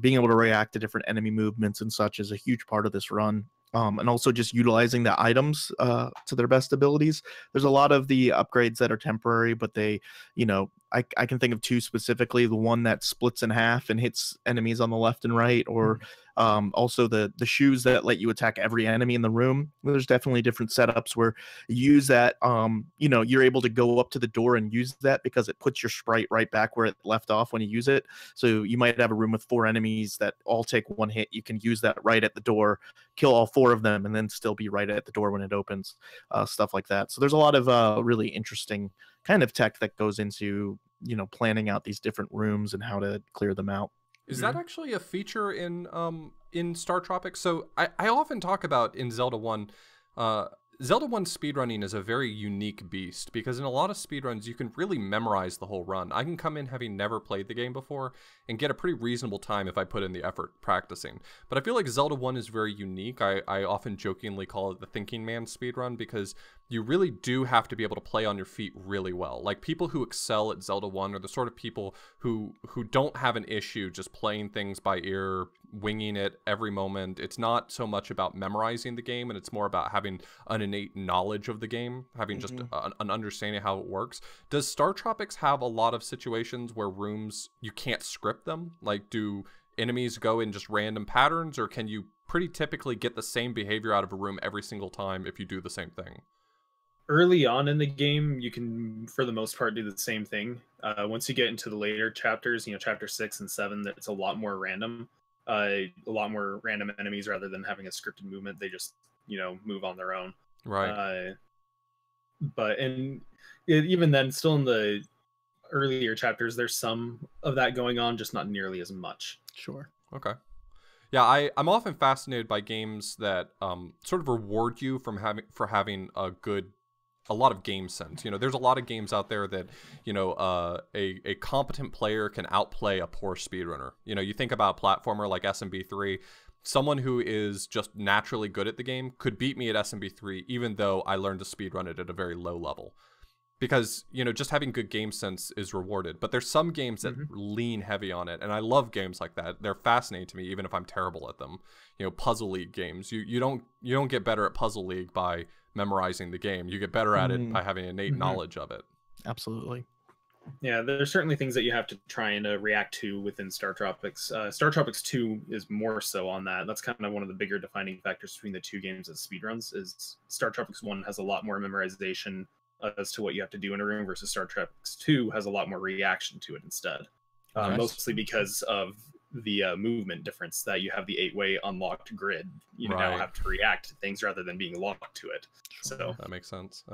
Being able to react to different enemy movements and such is a huge part of this run. And also just utilizing the items to their best abilities. There's a lot of the upgrades that are temporary, but they, you know, I can think of 2 specifically. The one that splits in half and hits enemies on the left and right, or also the shoes that let you attack every enemy in the room. There's definitely different setups where you use that. You know, you're able to go up to the door and use that because it puts your sprite right back where it left off when you use it. So you might have a room with 4 enemies that all take 1 hit. You can use that right at the door, kill all 4 of them, and then still be right at the door when it opens. Stuff like that. So there's a lot of really interesting kind of tech that goes into, you know, planning out these different rooms and how to clear them out. Is that actually a feature in StarTropics? So I often talk about in Zelda 1, Zelda 1 speedrunning is a very unique beast because in a lot of speedruns you can really memorize the whole run. I can come in having never played the game before and get a pretty reasonable time if I put in the effort practicing. But I feel like Zelda 1 is very unique. I often jokingly call it the thinking man speedrun because you really do have to be able to play on your feet really well. Like, people who excel at Zelda 1 are the sort of people who don't have an issue just playing things by ear, winging it every moment. It's not so much about memorizing the game, and it's more about having an innate knowledge of the game, having just an understanding of how it works. Does StarTropics have a lot of situations where rooms, you can't script them? Like, do enemies go in just random patterns, or can you pretty typically get the same behavior out of a room every single time if you do the same thing? Early on in the game, you can, for the most part, do the same thing. Once you get into the later chapters, chapter 6 and 7, it's a lot more random. A lot more random enemies rather than having a scripted movement. They just, move on their own. Right. Even then, still in the earlier chapters, there's some of that going on, just not nearly as much. Sure. Okay. Yeah, I'm often fascinated by games that sort of reward you for having a lot of game sense. There's a lot of games out there that, a competent player can outplay a poor speedrunner. You think about a platformer like SMB3, someone who is just naturally good at the game could beat me at SMB3, even though I learned to speedrun it at a very low level. Because, just having good game sense is rewarded. But there's some games that lean heavy on it, and I love games like that. They're fascinating to me, even if I'm terrible at them. Puzzle League games. You don't get better at Puzzle League by memorizing the game. You get better at it by having innate knowledge of it. Absolutely. Yeah, there's certainly things that you have to try and react to within StarTropics. StarTropics 2 is more so on that. That's kind of one of the bigger defining factors between the two games as speedruns. Is StarTropics 1 has a lot more memorization as to what you have to do in a room, versus StarTropics 2 has a lot more reaction to it instead. Nice. Mostly because of the movement difference, that you have the 8-way unlocked grid. You now have to react to things rather than being locked to it. So that makes sense.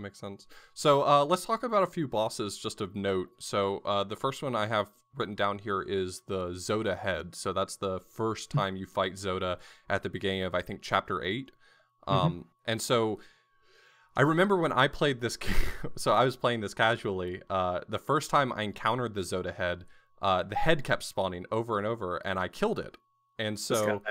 So let's talk about a few bosses just of note. So the first one I have written down here is the Zoda head. So that's the first time you fight Zoda at the beginning of, I think, chapter 8. And so I remember when I played this game, so I was playing this casually, the first time I encountered the Zoda head, the head kept spawning over and over, and I killed it. And so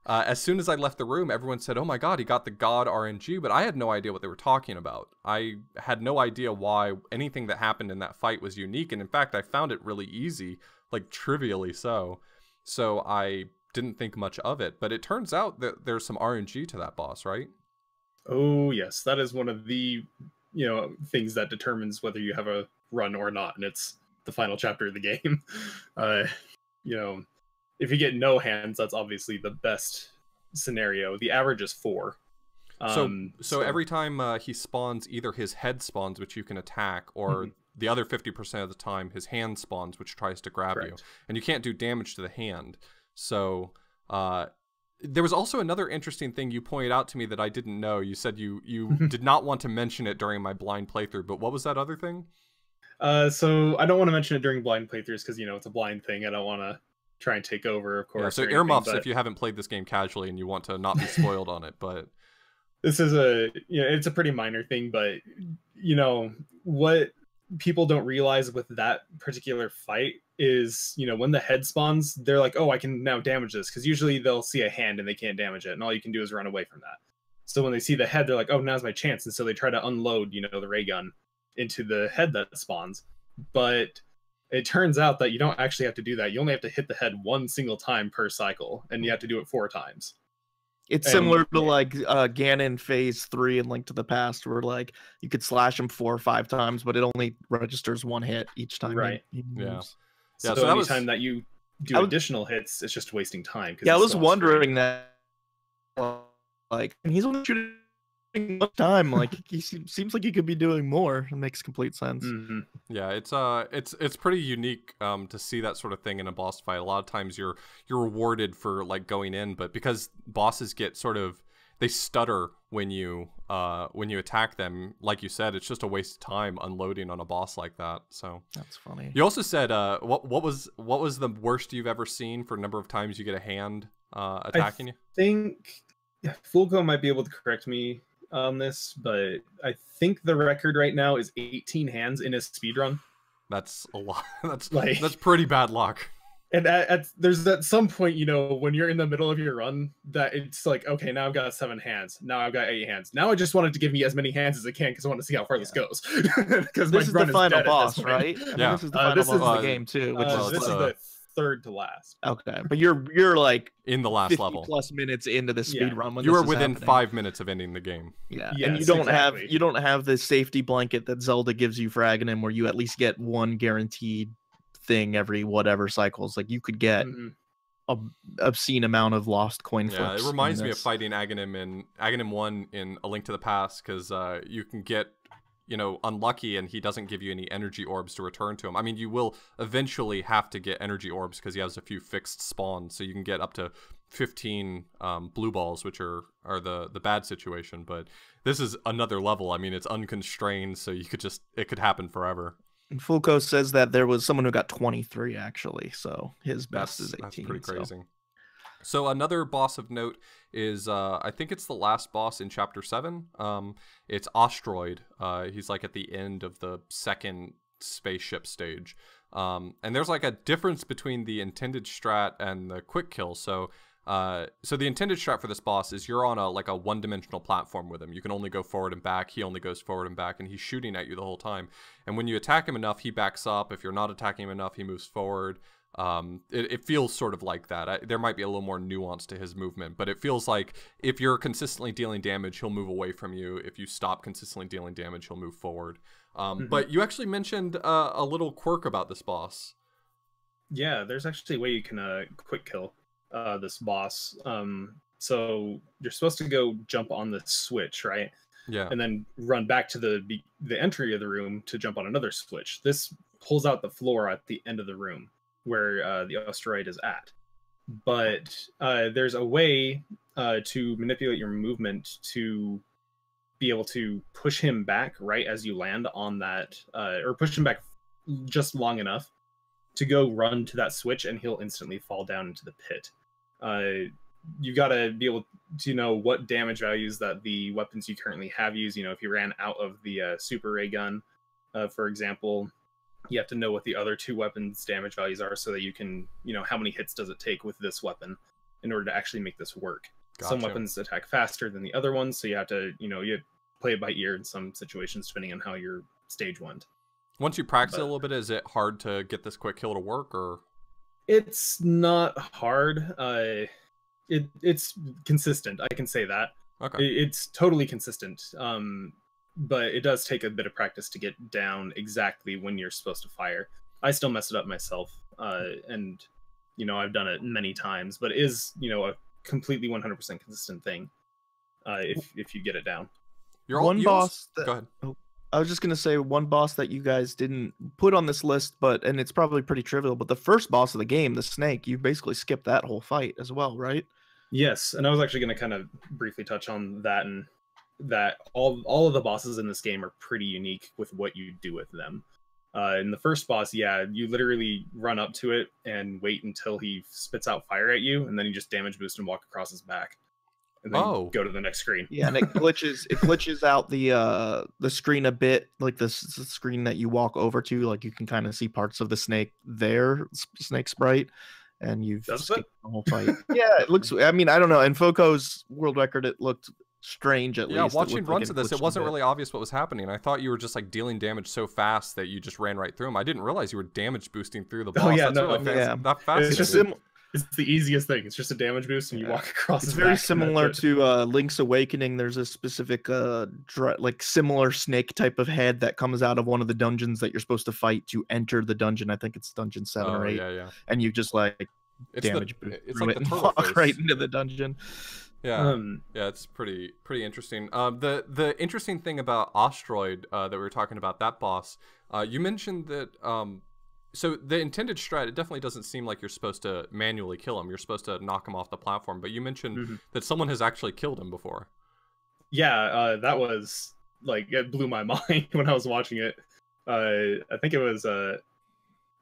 as soon as I left the room, everyone said, "Oh my god, he got the god RNG," but I had no idea what they were talking about. I had no idea why anything that happened in that fight was unique, and in fact, I found it really easy, like trivially so. So I didn't think much of it, but it turns out that there's some RNG to that boss, right? Oh yes, that is one of the things that determines whether you have a run or not, and it's the final chapter of the game. If you get no hands, that's obviously the best scenario. The average is 4. So every time he spawns, either his head spawns, which you can attack, or the other 50% of the time his hand spawns, which tries to grab you, and you can't do damage to the hand. So there was also another interesting thing you pointed out to me that I didn't know. You said you did not want to mention it during my blind playthrough, but what was that other thing? So I don't want to mention it during blind playthroughs because, it's a blind thing. I don't want to try and take over, of course. Yeah, so earmuffs if you haven't played this game casually and you want to not be spoiled on it. But this is it's a pretty minor thing, but what people don't realize with that particular fight is, when the head spawns, they're like, "Oh, I can now damage this," because usually they'll see a hand and they can't damage it, and all you can do is run away from that. So when they see the head, they're like, "Oh, now's my chance," and so they try to unload, the ray gun into the head that spawns. But it turns out that you don't actually have to do that. You only have to hit the head one single time per cycle, and you have to do it 4 times. It's similar to like Ganon Phase 3 and Link to the Past, where like you could slash him 4 or 5 times, but it only registers 1 hit each time. Right. He moves. So anytime that you do additional hits, it's just wasting time. Yeah, I was wondering that. Like, and he's only shooting much time. Like, he seems like he could be doing more. It makes complete sense. Yeah, it's pretty unique to see that sort of thing in a boss fight. A lot of times you're rewarded for like going in, but because bosses get they stutter when you attack them, like you said, it's just a waste of time unloading on a boss like that. So that's funny. You also said what was the worst you've ever seen for a number of times you get a hand attacking you? I think Fulco might be able to correct me on this, but I think the record right now is 18 hands in a speedrun. That's a lot. That's Like, that's pretty bad luck. and there's at some point, when you're in the middle of your run, that it's like, okay, now I've got 7 hands. Now I've got 8 hands. Now I just wanted to give me as many hands as I can because I want to see how far this goes. Because This is the final boss, right? I mean, Yeah. this is the final boss of the game too, which well, is this is the third to last. okay. But you're like In the last 50 level, plus minutes into the speed Yeah. run when you this were is within happening. 5 minutes of ending the game. Yeah, Yes, and exactly. you don't have the safety blanket that Zelda gives you for Aghanim, where you at least get one guaranteed thing every whatever cycles. Like you could get Mhm. a obscene amount of lost coin flips. Yeah, it in reminds me of this. fighting Aghanim in Aghanim 1 in A Link to the Past, because you can get, unlucky and he doesn't give you any energy orbs to return to him. I mean, you will eventually have to get energy orbs because he has a few fixed spawns, so you can get up to 15 blue balls, which are the bad situation. But this is another level. I mean, it's unconstrained, so it could happen forever. And Fulco says that there was someone who got 23 actually, so his best is 18. That's pretty so. crazy. So another boss of note is I think it's the last boss in Chapter 7. It's Ostroid. He's like at the end of the second spaceship stage. And there's like a difference between the intended strat and the quick kill. So the intended strat for this boss is you're on a one-dimensional platform with him. You can only go forward and back. He only goes forward and back, and he's shooting at you the whole time. And when you attack him enough, he backs up. If you're not attacking him enough, he moves forward. It feels sort of like that. There might be a little more nuance to his movement, but it feels like if you're consistently dealing damage, he'll move away from you. If you stop consistently dealing damage, he'll move forward. But you actually mentioned a little quirk about this boss. Yeah, there's actually a way you can quick kill this boss. So you're supposed to go jump on the switch, right? Yeah. And then run back to the entry of the room to jump on another switch. This pulls out the floor at the end of the room where the asteroid is at. But there's a way to manipulate your movement to be able to push him back right as you land on that, or push him back just long enough to go run to that switch, and he'll instantly fall down into the pit. You gotta be able to know what damage values that the weapons you currently have use. If you ran out of the super ray gun, for example, you have to know what the other 2 weapons damage values are so that you can, how many hits does it take with this weapon in order to actually make this work. Gotcha. Some weapons attack faster than the other ones, so you have to, you play it by ear in some situations depending on how your stage went. Once you practice it a little bit, is it hard to get this quick kill to work, or? It's not hard. It's consistent. I can say that. Okay. It's totally consistent. But it does take a bit of practice to get down exactly when you're supposed to fire. I still mess it up myself, and I've done it many times. But it is a completely 100% consistent thing if you get it down. Go ahead. I was just gonna say one boss that you guys didn't put on this list, and it's probably pretty trivial. But the first boss of the game, the snake, you basically skipped that whole fight as well, right? Yes, and I was actually going to kind of briefly touch on that, and that all of the bosses in this game are pretty unique with what you do with them. In the first boss, yeah, you literally run up to it and wait until he spits out fire at you, and then you just damage boost and walk across his back, and then go to the next screen. Yeah, and it glitches out the screen a bit, like the screen that you walk over to, like you can kind of see parts of the snake sprite. And you've skipped the whole fight. Yeah, it looks. I mean, I don't know. In Foco's world record, it looked strange at least. Yeah, watching runs like of this, it wasn't really obvious what was happening. I thought you were just like dealing damage so fast that you just ran right through him. I didn't realize you were damage boosting through the boss. Oh yeah, That's fascinating. It's just it's the easiest thing. It's just a damage boost, and you walk across. It's very similar to Link's Awakening. There's a specific similar snake type of head that comes out of one of the dungeons that you're supposed to fight to enter the dungeon. I think it's dungeon 7 or 8. Yeah. And you just damage boost through it and walk right into the dungeon. Yeah, it's pretty interesting. The interesting thing about Ostroid that we were talking about, that boss, you mentioned that so the intended strat, it definitely doesn't seem like you're supposed to manually kill him. You're supposed to knock him off the platform. But you mentioned that someone has actually killed him before. Yeah, that was it blew my mind when I was watching it. I think it was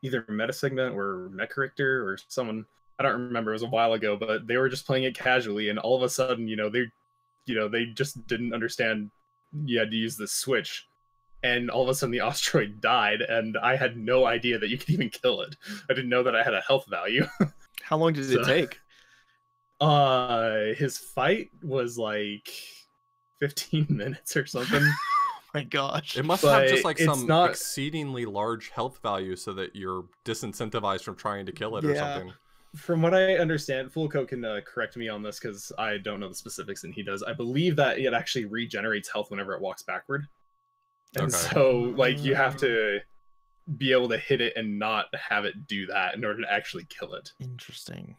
either Metasegment or Mecharichter or someone. I don't remember. It was a while ago, but they were just playing it casually, and all of a sudden, they they just didn't understand you had to use the switch, and all of a sudden the Ostroid died, and I had no idea that you could even kill it. I didn't know that I had a health value. How long did it take? His fight was like 15 minutes or something. My gosh. It must have just like some exceedingly large health value so that you're disincentivized from trying to kill it or something. From what I understand, Full Coat can correct me on this because I don't know the specifics and he does. I believe that it actually regenerates health whenever it walks backward. And so, like, you have to be able to hit it and not have it do that in order to actually kill it. Interesting.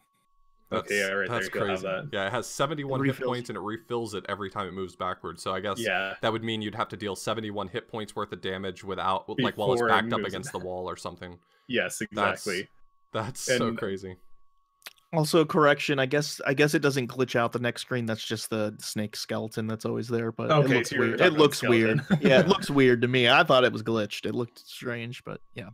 Okay, yeah, right, that's there you crazy. Have that. Yeah, it has 71 hit points and it refills it every time it moves backwards. So I guess that would mean you'd have to deal 71 hit points worth of damage without, like, while it's backed up against the wall or something. Yes, exactly. That's so crazy. Also, correction. I guess it doesn't glitch out the next screen. That's just the snake skeleton that's always there. But it looks weird. It looks weird. Yeah, it looks weird to me. I thought it was glitched. It looked strange, but yeah.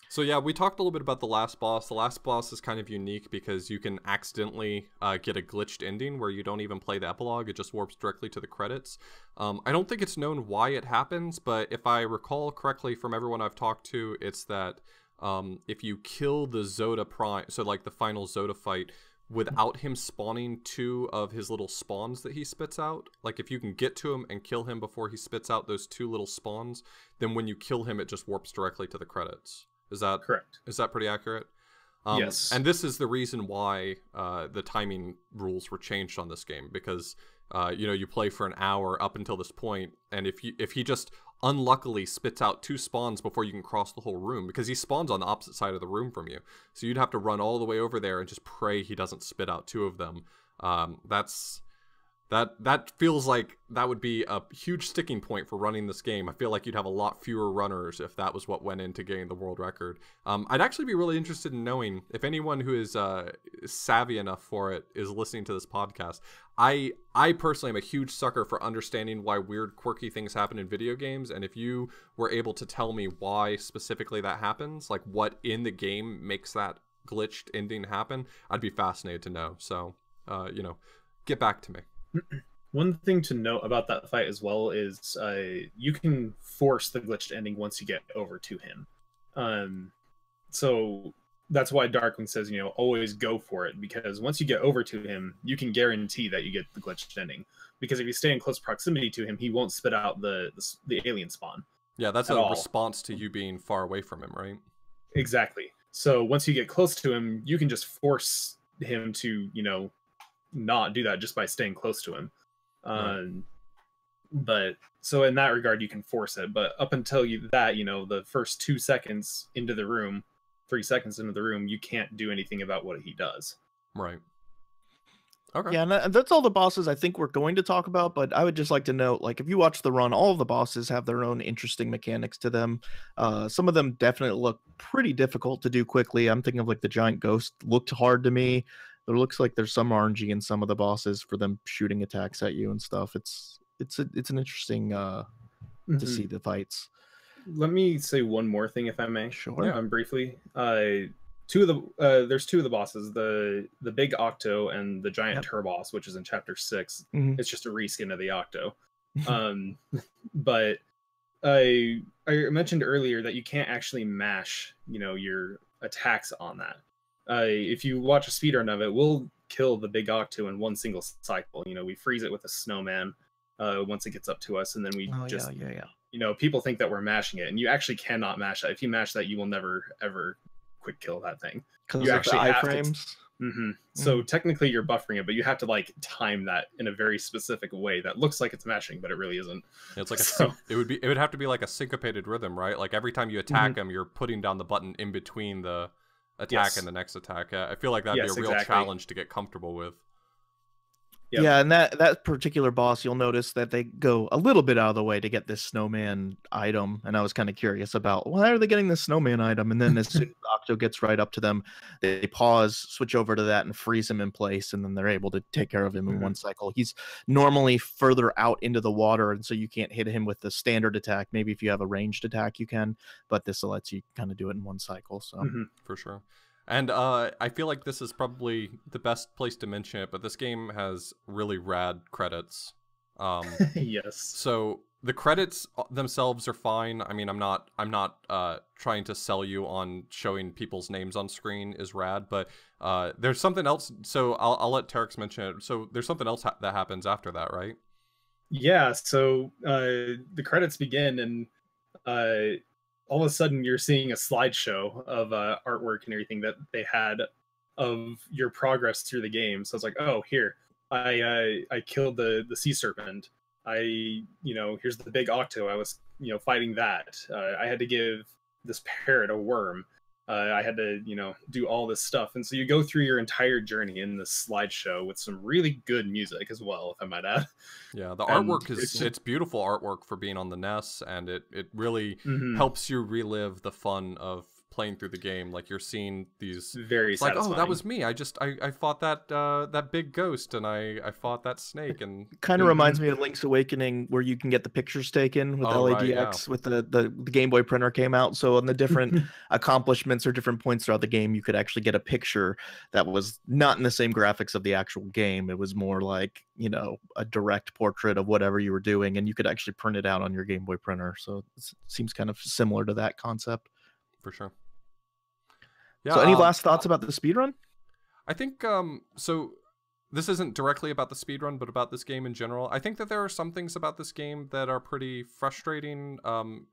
So yeah, we talked a little bit about the last boss. The last boss is kind of unique because you can accidentally get a glitched ending where you don't even play the epilogue. It just warps directly to the credits. I don't think it's known why it happens, but if I recall correctly from everyone I've talked to, it's that if you kill the Zoda Prime, so like the final Zoda fight, without him spawning 2 of his little spawns that he spits out, like if you can get to him and kill him before he spits out those 2 little spawns, then when you kill him, it just warps directly to the credits. Is that correct? Is that pretty accurate? Yes. And this is the reason why the timing rules were changed on this game, because you play for an hour up until this point, and if he just unluckily spits out 2 spawns before you can cross the whole room, because he spawns on the opposite side of the room from you, so you'd have to run all the way over there and just pray he doesn't spit out 2 of them. That feels like that would be a huge sticking point for running this game. I feel like you'd have a lot fewer runners if that was what went into getting the world record. I'd actually be really interested in knowing if anyone who is savvy enough for it is listening to this podcast. I personally am a huge sucker for understanding why weird, quirky things happen in video games, and if you were able to tell me why specifically that happens, like what in the game makes that glitched ending happen, I'd be fascinated to know. So, get back to me. One thing to note about that fight as well is you can force the glitched ending once you get over to him. So that's why Darkwing says, always go for it, because once you get over to him, you can guarantee that you get the glitched ending. Because if you stay in close proximity to him, he won't spit out the alien spawn. Yeah, that's a response to you being far away from him, right? Exactly. So once you get close to him, you can just force him to, not do that just by staying close to him. But so in that regard, you can force it. But up until the first 2 seconds into the room, 3 seconds into the room, you can't do anything about what he does. Right. Okay. Yeah, and that's all the bosses I think we're going to talk about, but I would just like to note, like, if you watch the run, all of the bosses have their own interesting mechanics to them. Some of them definitely look pretty difficult to do quickly. I'm thinking of, like, the giant ghost looked hard to me. There looks like there's some RNG in some of the bosses for them shooting attacks at you and stuff. It's an interesting to see the fights. Let me say one more thing, if I may. Sure. Yeah. Briefly. There's 2 of the bosses, the big Octo and the giant Turboss, which is in chapter 6. It's just a reskin of the Octo. But I mentioned earlier that you can't actually mash, your attacks on that. If you watch a speedrun of it, we'll kill the big Octo in one single cycle. We freeze it with a snowman once it gets up to us, and then we people think that we're mashing it, and you actually cannot mash that. If you mash that, you will never ever quick kill that thing. You actually have iframes. So technically you're buffering it, but you have to like time that in a very specific way that looks like it's mashing, but it really isn't. It's like it would have to be like a syncopated rhythm, right? Like every time you attack him, you're putting down the button in between the attack and the next attack. I feel like that'd be a real challenge to get comfortable with. Yep. Yeah, and that particular boss, you'll notice that they go a little bit out of the way to get this snowman item, and I was kind of curious about why are they getting this snowman item, and then as soon as Octo gets right up to them, they pause, switch over to that, and freeze him in place, and then they're able to take care of him in one cycle. He's normally further out into the water, and so you can't hit him with the standard attack. Maybe if you have a ranged attack, you can, but this lets you kind of do it in one cycle. So for sure. And I feel like this is probably the best place to mention it, but this game has really rad credits. Yes. So the credits themselves are fine. I mean, I'm not trying to sell you on showing people's names on screen is rad, but there's something else. So I'll let Terex mention it. So there's something else that happens after that, right? Yeah, so the credits begin, and all of a sudden you're seeing a slideshow of artwork and everything that they had of your progress through the game. So it's like, oh, here, I killed the sea serpent. Here's the big octo. I was fighting that. I had to give this parrot a worm. I had to do all this stuff, and so you go through your entire journey in this slideshow with some really good music as well, if I might add. Yeah, the And artwork it's beautiful artwork for being on the NES, and it really Mhm. helps you relive the fun of playing through the game. Like you're seeing these, Very it's like, oh, that satisfying. was me. I fought that big ghost, and I fought that snake, and Kind of Mhm. reminds me of Link's Awakening, where you can get the pictures taken with Oh, right, LADX with the Game Boy printer came out. So on the different accomplishments or different points throughout the game, you could actually get a picture that was not in the same graphics of the actual game. It was more like, a direct portrait of whatever you were doing, and you could actually print it out on your Game Boy printer. So it seems kind of similar to that concept. for sure. So any last thoughts about the speedrun? I think so this isn't directly about the speedrun, but about this game in general. I think that there are some things about this game that are pretty frustrating,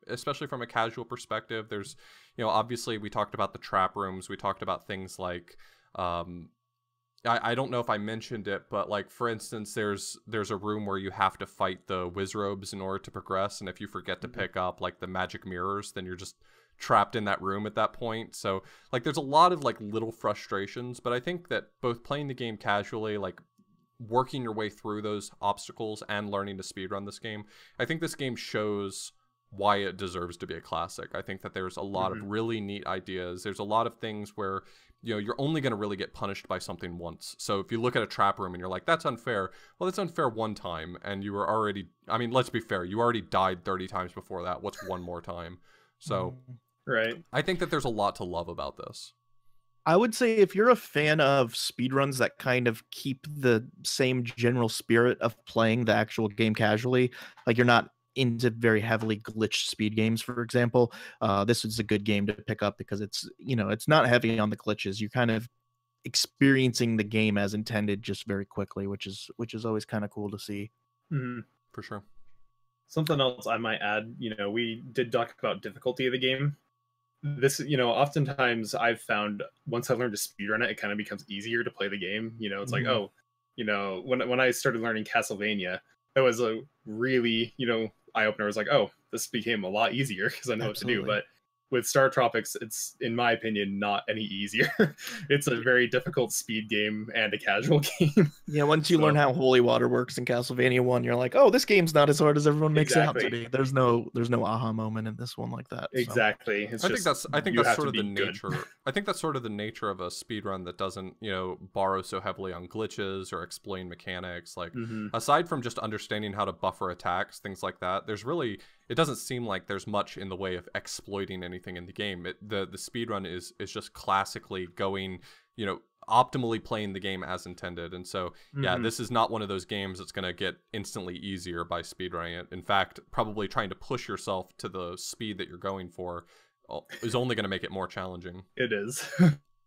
especially from a casual perspective. There's, obviously we talked about the trap rooms. We talked about things like, I don't know if I mentioned it, but like, for instance, there's a room where you have to fight the Wizrobes in order to progress. And if you forget to pick up like the magic mirrors, then you're just trapped in that room at that point. So like there's a lot of like little frustrations, but I think that both playing the game casually, like working your way through those obstacles and learning to speedrun this game, I think this game shows why it deserves to be a classic. I think that there's a lot of really neat ideas. There's a lot of things where you're only going to really get punished by something once. So if you look at a trap room and you're like, that's unfair, well, that's unfair one time, and you were already, I mean, let's be fair, you already died 30 times before that. What's one more time? So Right. I think that there's a lot to love about this. I would say if you're a fan of speedruns that kind of keep the same general spirit of playing the actual game casually, like you're not into very heavily glitched speed games, for example, this is a good game to pick up because it's not heavy on the glitches. You're kind of experiencing the game as intended just very quickly, which is always kind of cool to see. Mhm. For sure. Something else I might add, we did talk about difficulty of the game. This, oftentimes I've found once I learned to speedrun it, it kind of becomes easier to play the game. It's like, oh, when I started learning Castlevania, that was a really, eye opener. I was like, oh, this became a lot easier because I know what to do. But with StarTropics, it's, in my opinion, not any easier. It's a very difficult speed game and a casual game. Yeah, once you learn how holy water works in Castlevania 1, you're like, oh, this game's not as hard as everyone makes it out to be. There's no aha moment in this one like that. So. Exactly. I think that's sort of the nature. I think that's sort of the nature of a speedrun that doesn't, borrow so heavily on glitches or explain mechanics. Like aside from just understanding how to buffer attacks, things like that, it doesn't seem like there's much in the way of exploiting anything in the game. The speedrun is just classically going, optimally playing the game as intended. And so, yeah, this is not one of those games that's going to get instantly easier by speedrunning it. In fact, probably trying to push yourself to the speed that you're going for is only going to make it more challenging. It is.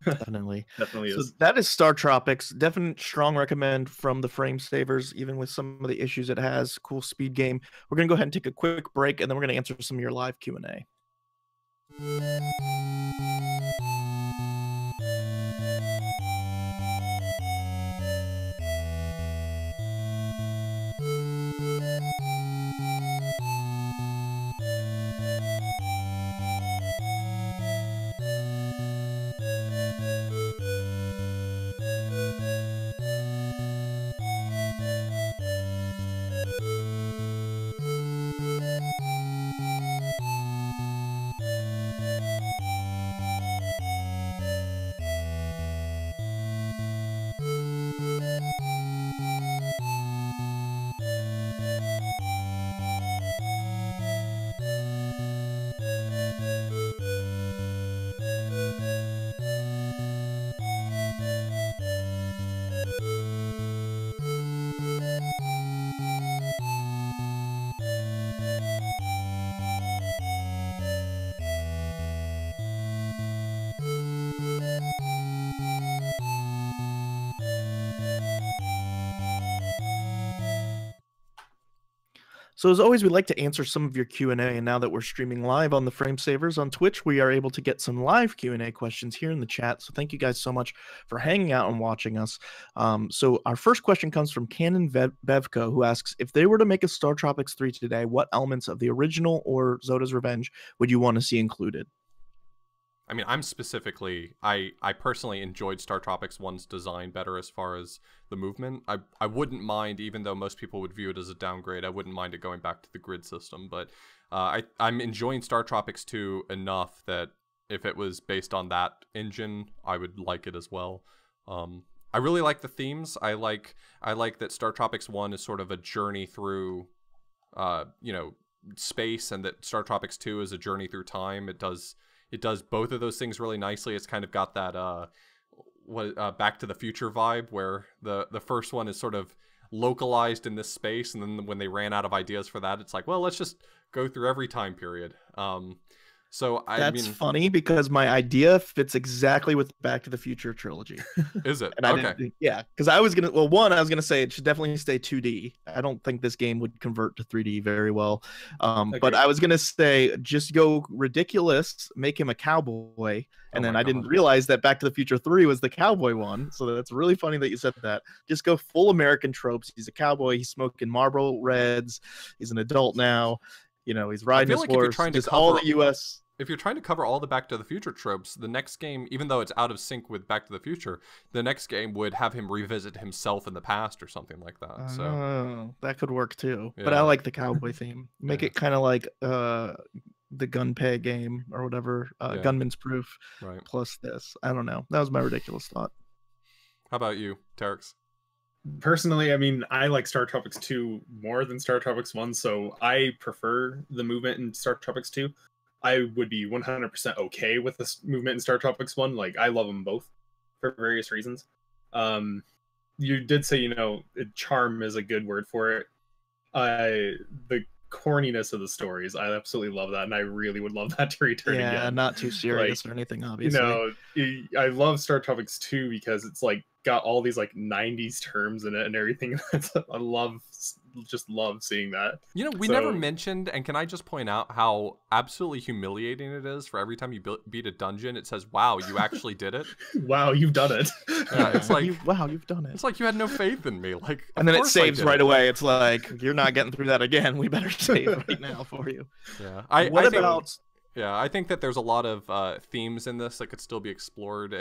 Definitely Definitely so is. that is StarTropics. Definite strong recommend from the frame savers, even with some of the issues it has. Cool speed game. We're gonna go ahead and take a quick break, and then we're gonna answer some of your live Q&A. So as always, we like to answer some of your Q&A, and now that we're streaming live on the Frame Savers on Twitch, we are able to get some live Q&A questions here in the chat. So thank you guys so much for hanging out and watching us. So our first question comes from Canon Bevco, who asks, if they were to make a StarTropics 3 today, what elements of the original or Zoda's Revenge would you want to see included? I mean, I personally enjoyed StarTropics 1's design better as far as the movement. I wouldn't mind, even though most people would view it as a downgrade, I wouldn't mind it going back to the grid system. But I'm enjoying StarTropics 2 enough that if it was based on that engine, I would like it as well. I really like the themes. I like that StarTropics 1 is sort of a journey through, space, and that StarTropics 2 is a journey through time. It does both of those things really nicely. It's kind of got that Back to the Future vibe, where the first one is sort of localized in this space, and then when they ran out of ideas for that, it's like, well, let's just go through every time period. That's funny because my idea fits exactly with Back to the Future trilogy. Is it? And okay. Yeah, because I was gonna say it should definitely stay 2D. I don't think this game would convert to 3D very well. But I was gonna say just go ridiculous, make him a cowboy, and then I didn't realize that Back to the Future 3 was the cowboy one. So that's really funny that you said that. Just go full American tropes. He's a cowboy. He's smoking Marlboro Reds. He's an adult now. He's riding his horse. If you're trying to cover all the Back to the Future tropes, the next game, even though it's out of sync with Back to the Future, the next game would have him revisit himself in the past or something like that. So that could work too. Yeah. But I like the cowboy theme. Make it kind of like the Gunpei game or whatever, Gunman's Proof, right. Plus this. I don't know. That was my ridiculous thought. How about you, Terex? Personally, I mean, I like StarTropics 2 more than StarTropics 1, so I prefer the movement in StarTropics 2. I would be 100% okay with this movement in StarTropics 1. Like, I love them both for various reasons. You did say, charm is a good word for it. The corniness of the stories, I absolutely love that, and I really would love that to return again. Yeah, not too serious or anything, obviously. I love StarTropics 2 because it's like got all these like 90s terms in it and everything. I just love seeing that. We never mentioned, and can I just point out how absolutely humiliating it is for every time you beat a dungeon, it says, wow, you actually did it. Wow, you've done it. Yeah, it's like, wow, you've done it. It's like you had no faith in me. Like, and then it saves right away. It's like, you're not getting through that again. We better save right now for you. Yeah. I think that there's a lot of themes in this that could still be explored.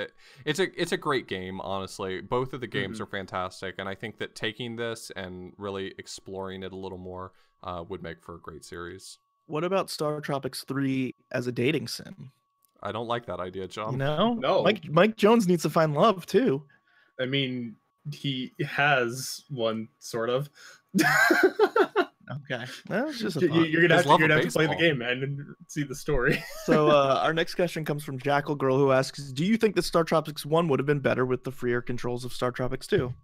It's a great game, honestly. Both of the games are fantastic, and I think that taking this and really exploring it a little more would make for a great series. What about StarTropics 3 as a dating sim? I don't like that idea, John. No. Mike Jones needs to find love too. I mean, he has one, sort of. Okay, well, it's just you're gonna have to play the game, man, and see the story. So our next question comes from Jackal Girl, who asks, do you think that StarTropics 1 would have been better with the freer controls of StarTropics 2?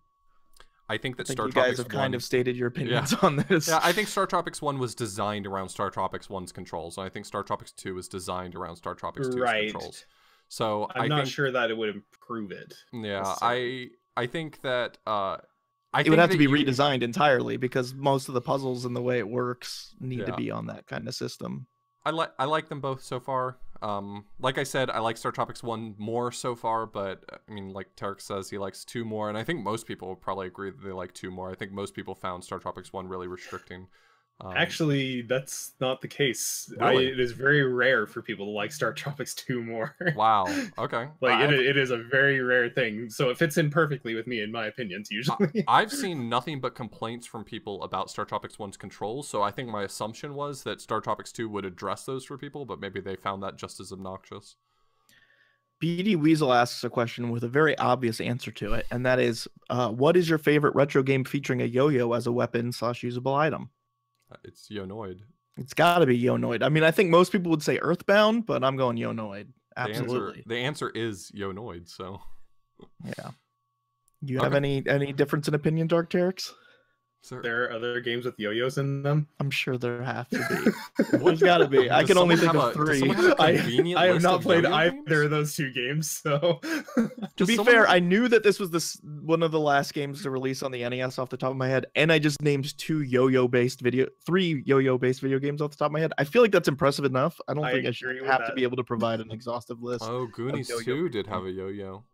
I think that you guys have kind of stated your opinions on this. Yeah, I think StarTropics 1 was designed around StarTropics 1's controls, and I think StarTropics 2 was designed around StarTropics 2's controls. So I'm not sure that it would improve it. Yeah, I think that it would have to be redesigned entirely because most of the puzzles and the way it works need to be on that kind of system. I like them both so far. Like I said, I like StarTropics 1 more so far, but I mean, like Tarek says, he likes 2 more, and I think most people would probably agree that they like 2 more. I think most people found StarTropics 1 really restricting. Actually, that's not the case. Really? It is very rare for people to like StarTropics 2 more. Wow. Okay. Like it is a very rare thing. So it fits in perfectly with me, in my opinions, usually. I've seen nothing but complaints from people about StarTropics 1's controls, so I think my assumption was that StarTropics 2 would address those for people, but maybe they found that just as obnoxious. BD Weasel asks a question with a very obvious answer to it, and that is, what is your favorite retro game featuring a yo-yo as a weapon/usable item? It's Yonoid. It's got to be Yonoid. I mean, I think most people would say Earthbound, but I'm going Yonoid. Absolutely. The answer is Yonoid, so. Yeah. You have any difference in opinion, Dark Terex? there are other games with yo-yos in them? I'm sure there have to be. There's got to be. I can only think of three. I have not played either of those two games, so... To be fair, I knew that this was one of the last games to release on the NES off the top of my head, and I just named three yo-yo based video games off the top of my head. I feel like that's impressive enough. I don't think I should have to be able to provide an exhaustive list. Oh, Goonies 2 did have a yo-yo.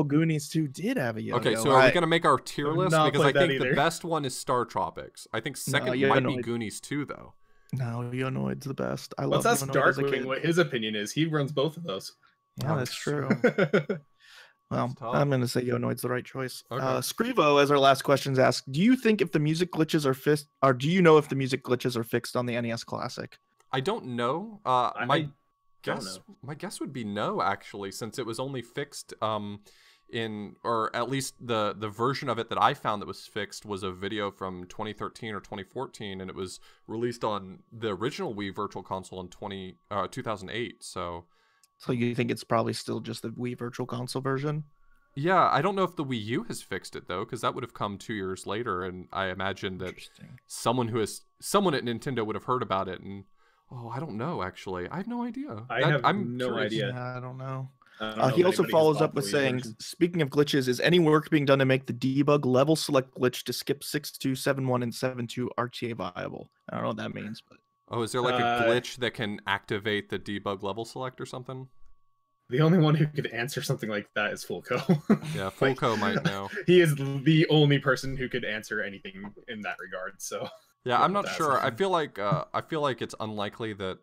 Goonies 2 did have a yo-yo. Okay, so are we going to make our tier list? Because I think either. The best one is StarTropics. I think second might be Goonies 2, though. No, Yonoid's the best. Let's ask Darkwing what his opinion is. He runs both of those. Yeah, that's true. Well, I'm going to say Yonoid's the right choice. Okay. Scrivo, as our last questions, asked, do you think if the music glitches are fixed, or do you know if the music glitches are fixed on the NES Classic? I don't know. My guess would be no, actually, since it was only fixed or at least the version of it that I found that was fixed was a video from 2013 or 2014, and it was released on the original Wii Virtual Console in 2008. So you think it's probably still just the Wii Virtual Console version? Yeah, I don't know if the Wii U has fixed it though, because that would have come 2 years later, and I imagine that someone at Nintendo would have heard about it. And I don't know. Actually, I have no idea. I'm no idea. Yeah, I don't know. He also follows up with saying, speaking of glitches, is any work being done to make the debug level select glitch to skip 6.2, 7.1, and 7.2 RTA viable? I don't know what that means, but is there like a glitch that can activate the debug level select or something? The only one who could answer something like that is Fulco. Yeah, Fulco might know. He is the only person who could answer anything in that regard. So yeah, I'm not sure. I feel like it's unlikely that.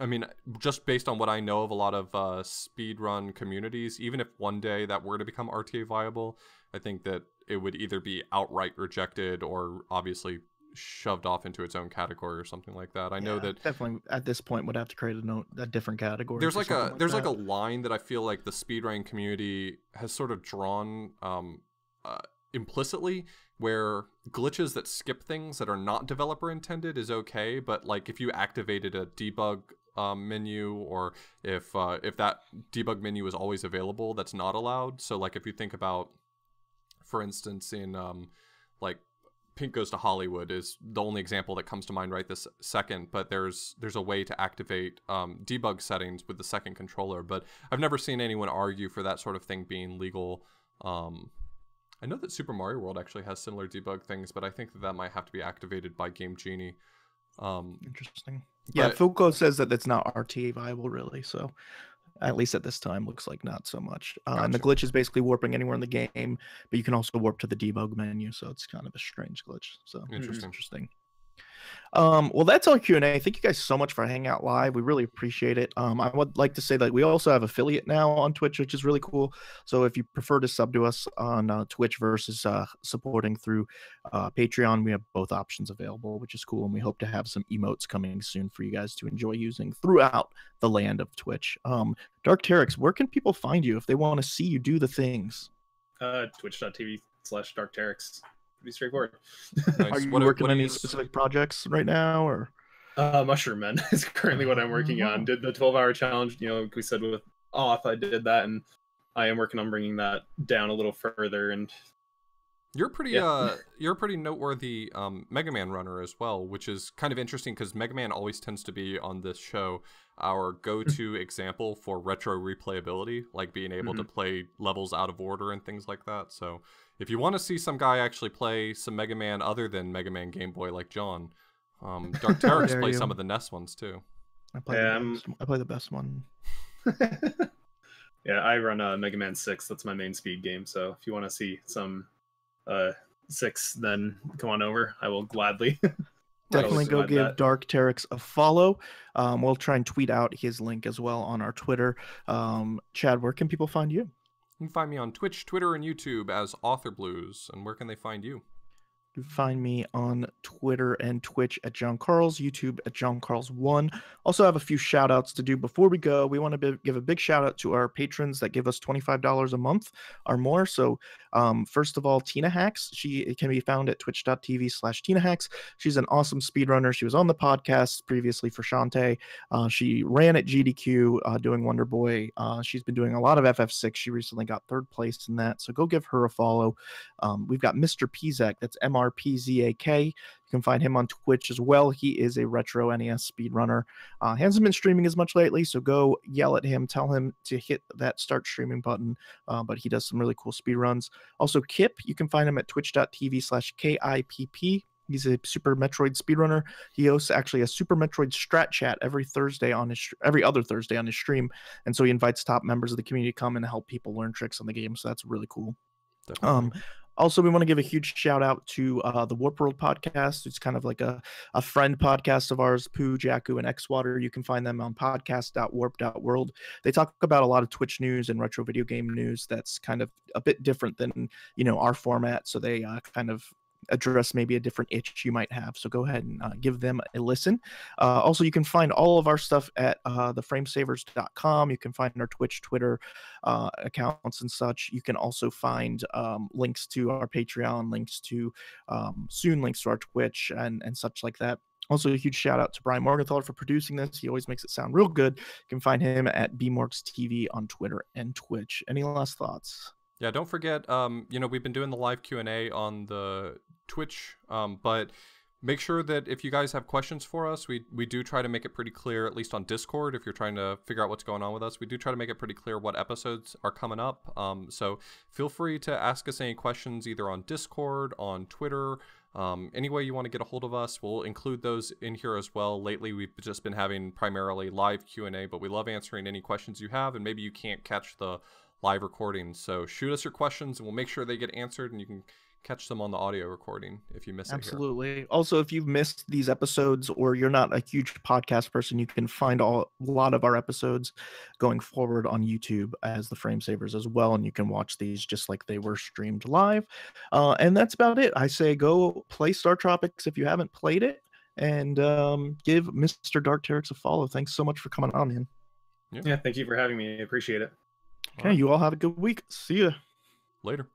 I mean, just based on what I know of a lot of speedrun communities, even if one day that were to become RTA viable, I think that it would either be outright rejected or obviously shoved off into its own category or something like that. I know that definitely at this point would have to create a different category. There's like a line that I feel like the speedrun community has sort of drawn implicitly, where glitches that skip things that are not developer intended is okay, but like if you activated a debug menu, or if that debug menu is always available, that's not allowed. So like if you think about, for instance, in like Pink Goes to Hollywood is the only example that comes to mind right this second, but there's a way to activate debug settings with the second controller, but I've never seen anyone argue for that sort of thing being legal. I know that Super Mario World actually has similar debug things, but I think that might have to be activated by Game Genie. Interesting. Yeah, Fulco says that it's not RTA viable, really. So, at least at this time, looks like not so much. Gotcha. And the glitch is basically warping anywhere in the game, but you can also warp to the debug menu. So it's kind of a strange glitch. So interesting. Well, that's our Q&A. Thank you guys so much for hanging out live. We really appreciate it. I would like to say that we also have affiliate now on Twitch, which is really cool. So if you prefer to sub to us on Twitch versus supporting through Patreon, we have both options available, which is cool. And we hope to have some emotes coming soon for you guys to enjoy using throughout the land of Twitch. Darkterix, where can people find you if they want to see you do the things? Twitch.tv/Darkterix. Pretty straightforward. Nice. Are you working on any specific projects right now, or? Mushroom Men is currently what I'm working on. Did the 12-hour challenge, we said with Off, I did that, and I am working on bringing that down a little further. And you're a pretty noteworthy Mega Man runner as well, which is kind of interesting because Mega Man always tends to be on this show our go-to example for retro replayability, like being able to play levels out of order and things like that. So if you want to see some guy actually play some Mega Man other than Mega Man Game Boy like John, Darkterix plays some of the NES ones too. I play the best one. Yeah, I run Mega Man 6. That's my main speed game. So if you want to see some 6, then come on over. I will gladly. Definitely go give Darkterix a follow. We'll try and tweet out his link as well on our Twitter. Chad, where can people find you? You can find me on Twitch, Twitter, and YouTube as Author Blues. And where can they find you? You can find me on Twitter and Twitch at John Carls, YouTube at John Carls1. Also have a few shout outs to do before we go. We want to give a big shout out to our patrons that give us $25 a month or more. So first of all, Tina Hacks. She can be found at twitch.tv/Tina Hacks. She's an awesome speedrunner. She was on the podcast previously for Shantae. She ran at GDQ doing Wonder Boy. She's been doing a lot of FF6. She recently got 3rd place in that. So go give her a follow. We've got Mr. Pizak. That's MRPZAK. You can find him on Twitch as well. He is a retro NES speedrunner. Hasn't been streaming as much lately, so go yell at him. Tell him to hit that start streaming button. But he does some really cool speedruns. Also, Kip, you can find him at twitch.tv/KIPP. He's a Super Metroid speedrunner. He hosts actually a Super Metroid Strat Chat every other Thursday on his stream, and so he invites top members of the community to come and help people learn tricks on the game. So that's really cool. Definitely. Also, we want to give a huge shout out to the Warp World podcast. It's kind of like a friend podcast of ours, Pooh, Jakku, and Xwater. You can find them on podcast.warp.world. They talk about a lot of Twitch news and retro video game news that's kind of a bit different than, our format. So they kind of address maybe a different itch you might have. So go ahead and give them a listen. Also, you can find all of our stuff at theframesavers.com. You can find our Twitch, Twitter accounts and such. You can also find links to our Patreon, links to links to our Twitch and such like that. Also, a huge shout out to Brian Morgenthau for producing this. He always makes it sound real good. You can find him at bmorgstv on Twitter and Twitch. Any last thoughts? Yeah, don't forget, we've been doing the live Q&A on the Twitch, but make sure that if you guys have questions for us, we do try to make it pretty clear, at least on Discord, if you're trying to figure out what's going on with us, we do try to make it pretty clear what episodes are coming up. So feel free to ask us any questions either on Discord, on Twitter, any way you want to get a hold of us. We'll include those in here as well. Lately, we've just been having primarily live Q&A, but we love answering any questions you have, and maybe you can't catch the live recording, so shoot us your questions and we'll make sure they get answered, and you can catch them on the audio recording if you miss Absolutely. it here. Also, if you've missed these episodes or you're not a huge podcast person, you can find a lot of our episodes going forward on YouTube as the Frame Savers as well, and you can watch these just like they were streamed live. And that's about it. I say go play StarTropics if you haven't played it, and give Mr. Dark Teryx a follow. Thanks so much for coming on, man. Yeah, thank you for having me. I appreciate it. Okay, you all have a good week. See ya. Later.